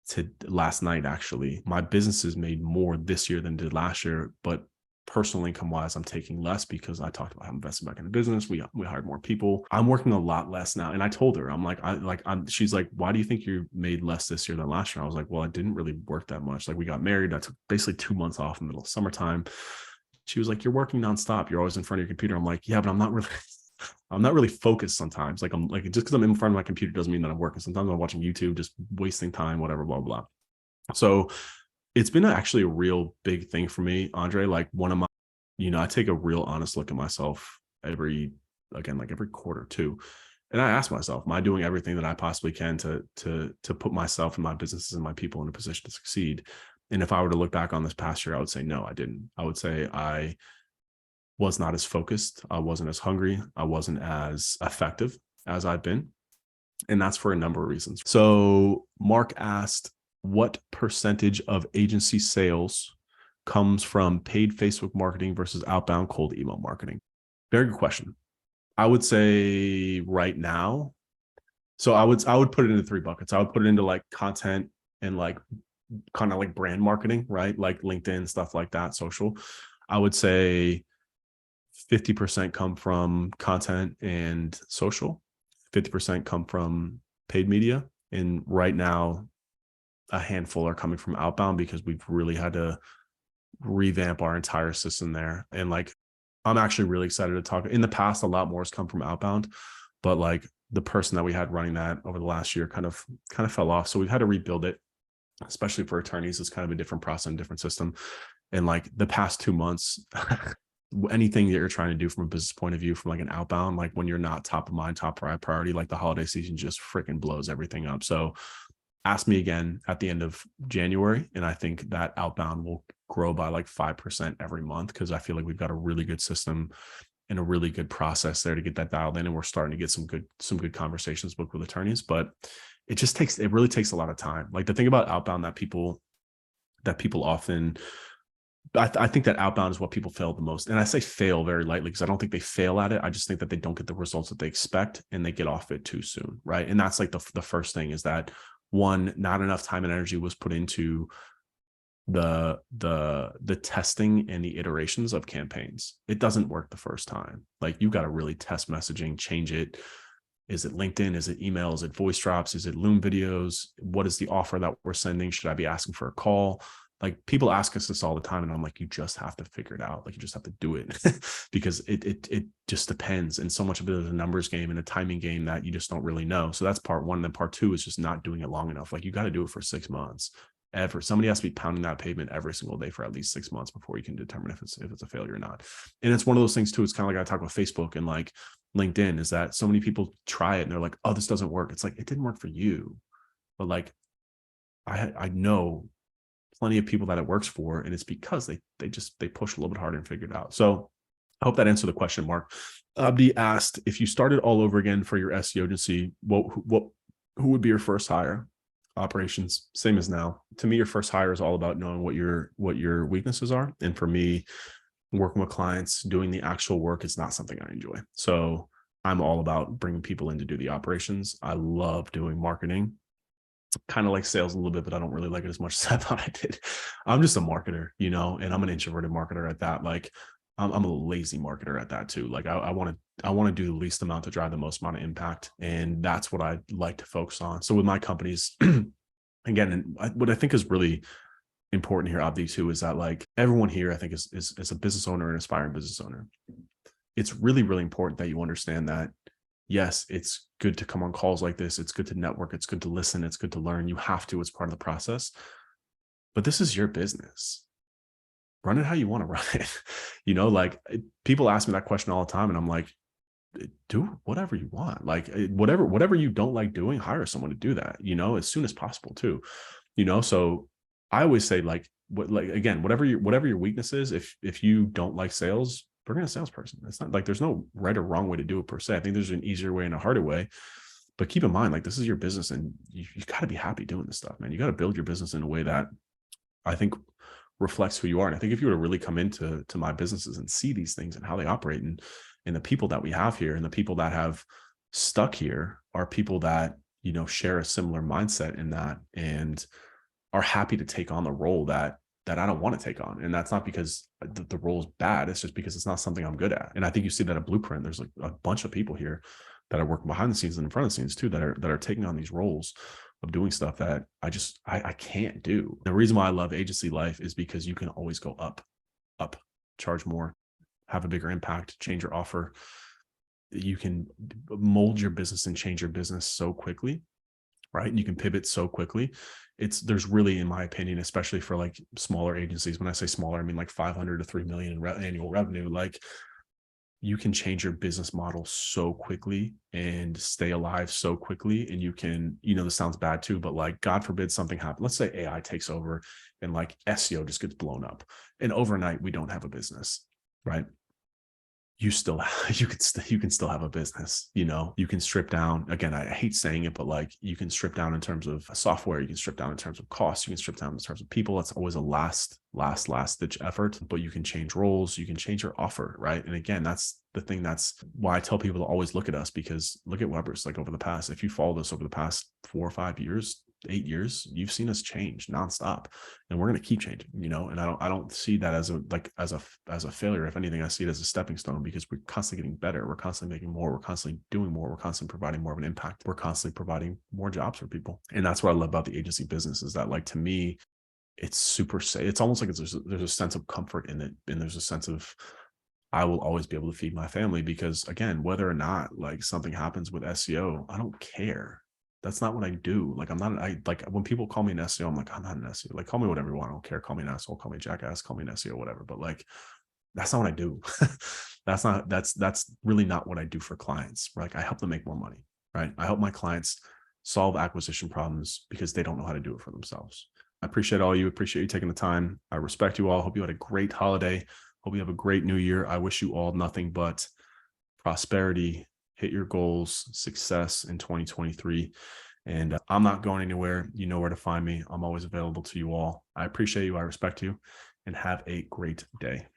to last night, actually, my businesses made more this year than did last year, but personal income wise, I'm taking less because I talked about how I'm investing back in the business. We hired more people. I'm working a lot less now. And I told her, she's like, why do you think you made less this year than last year? I was like, well, I didn't really work that much. Like we got married. I took basically 2 months off in the middle of summertime. She was like, you're working nonstop. You're always in front of your computer. I'm like, yeah, but I'm not really focused sometimes. Like I'm like, just because I'm in front of my computer doesn't mean that I'm working. Sometimes I'm watching YouTube, just wasting time, whatever, blah, blah. So it's been actually a real big thing for me, Andre. Like one of my, I take a real honest look at myself every quarter too. And I ask myself, am I doing everything that I possibly can to put myself and my businesses and my people in a position to succeed? And if I were to look back on this past year, I would say, no, I didn't. I would say I was not as focused. I wasn't as hungry. I wasn't as effective as I've been. And that's for a number of reasons. So Mark asked, what percentage of agency sales comes from paid Facebook marketing versus outbound cold email marketing? Very good question. I would say right now, so I would put it into 3 buckets. I would put it into like content and like kind of like brand marketing, right? Like LinkedIn, stuff like that, social. I would say 50% come from content and social, 50% come from paid media. And right now, a handful are coming from outbound because we've really had to revamp our entire system there. And like, I'm actually really excited to talk. In the past, a lot more has come from outbound, but like the person that we had running that over the last year kind of fell off. So we've had to rebuild it, especially for attorneys. It's kind of a different process, different system. And like the past 2 months, anything that you're trying to do from a business point of view, from like an outbound, like when you're not top of mind, top priority, like the holiday season just freaking blows everything up. So ask me again at the end of January. And I think that outbound will grow by like 5% every month, because I feel like we've got a really good system and a really good process there to get that dialed in. And we're starting to get some good conversations booked with attorneys, but it really takes a lot of time. Like the thing about outbound that people often, I think that outbound is what people fail the most. And I say fail very lightly because I don't think they fail at it. I just think that they don't get the results that they expect and they get off it too soon. Right. And that's like the first thing is that, one, not enough time and energy was put into the testing and the iterations of campaigns. It doesn't work the first time. Like you got to really test messaging, change it. Is it LinkedIn? Is it email? Is it voice drops? Is it Loom videos? What is the offer that we're sending? Should I be asking for a call? Like people ask us this all the time, and I'm like, you just have to figure it out. Like you just have to do it because it just depends. And so much of it is a numbers game and a timing game that you just don't really know. So that's part one. And then part two is just not doing it long enough. Like you got to do it for 6 months. Somebody has to be pounding that pavement every single day for at least 6 months before you can determine if it's a failure or not. And it's one of those things too. It's kind of like I talk about Facebook and like LinkedIn, is that so many people try it and they're like, oh, this doesn't work. It's like, it didn't work for you, but like I know plenty of people that it works for, and it's because they push a little bit harder and figure it out. So I hope that answered the question, Mark. Abdi asked, if you started all over again for your SEO agency, who would be your first hire? Operations, same as now. To me, your first hire is all about knowing what your weaknesses are. And for me, working with clients, doing the actual work, it's not something I enjoy. So I'm all about bringing people in to do the operations. I love doing marketing. Kind of like sales a little bit, but I don't really like it as much as I thought I did. I'm just a marketer, and I'm an introverted marketer at that. Like I'm a lazy marketer at that too. Like I want to do the least amount to drive the most amount of impact. And that's what I like to focus on. So with my companies, again, what I think is really important here, Abdi, too, is that like everyone here, I think is a business owner, an aspiring business owner. It's really, really important that you understand that, yes, it's good to come on calls like this. It's good to network. It's good to listen. It's good to learn. You have to, it's part of the process, but this is your business. Run it how you want to run it. Like people ask me that question all the time and I'm like, do whatever you want. Like whatever you don't like doing, hire someone to do that, as soon as possible too, so I always say again, whatever your weakness is, if you don't like sales, bring in a salesperson. It's not like there's no right or wrong way to do it per se. I think there's an easier way and a harder way, but keep in mind, like this is your business and you got to be happy doing this stuff, man. You got to build your business in a way that I think reflects who you are. And I think if you were to really come into my businesses and see these things and how they operate and the people that we have here and the people that have stuck here are people that, share a similar mindset in that and are happy to take on the role that that I don't want to take on. And that's not because the role is bad. It's just because it's not something I'm good at. And I think you see that at Blueprint. There's like a bunch of people here that are working behind the scenes and in front of the scenes too, that are taking on these roles of doing stuff that I can't do. The reason why I love agency life is because you can always go up, charge more, have a bigger impact, change your offer. You can mold your business and change your business so quickly, right? And you can pivot so quickly. There's really, in my opinion, especially for like smaller agencies, when I say smaller, I mean like 500 to 3 million in annual revenue, like you can change your business model so quickly and stay alive so quickly. And you can, this sounds bad too, but like, God forbid something happens. Let's say AI takes over and like SEO just gets blown up and overnight we don't have a business, right? You can still have a business. You can strip down, again, I hate saying it, but like you can strip down in terms of software, you can strip down in terms of costs, you can strip down in terms of people. It's always a last ditch effort, but you can change roles, you can change your offer, right? And again, that's the thing. That's why I tell people to always look at us, because look at Weber's, like over the past, if you followed us over the past 4 or 5 years, 8 years, you've seen us change nonstop, and we're going to keep changing, and I don't see that as a failure. If anything, I see it as a stepping stone, because we're constantly getting better. We're constantly making more. We're constantly doing more. We're constantly providing more of an impact. We're constantly providing more jobs for people. And that's what I love about the agency business, is that, like, to me, it's super safe. It's almost like there's a sense of comfort in it. And there's a sense of, I will always be able to feed my family, because again, whether or not like something happens with SEO, I don't care. That's not what I do. Like, like when people call me an SEO, I'm like, I'm not an SEO. Like, call me whatever you want. I don't care. Call me an asshole, call me a jackass, call me an SEO, whatever. But like, that's not what I do. That's really not what I do for clients. Like, I help them make more money, right? I help my clients solve acquisition problems because they don't know how to do it for themselves. I appreciate you taking the time. I respect you all. Hope you had a great holiday. Hope you have a great new year. I wish you all nothing but prosperity, hit your goals, success in 2023. And I'm not going anywhere. You know where to find me. I'm always available to you all. I appreciate you. I respect you, and have a great day.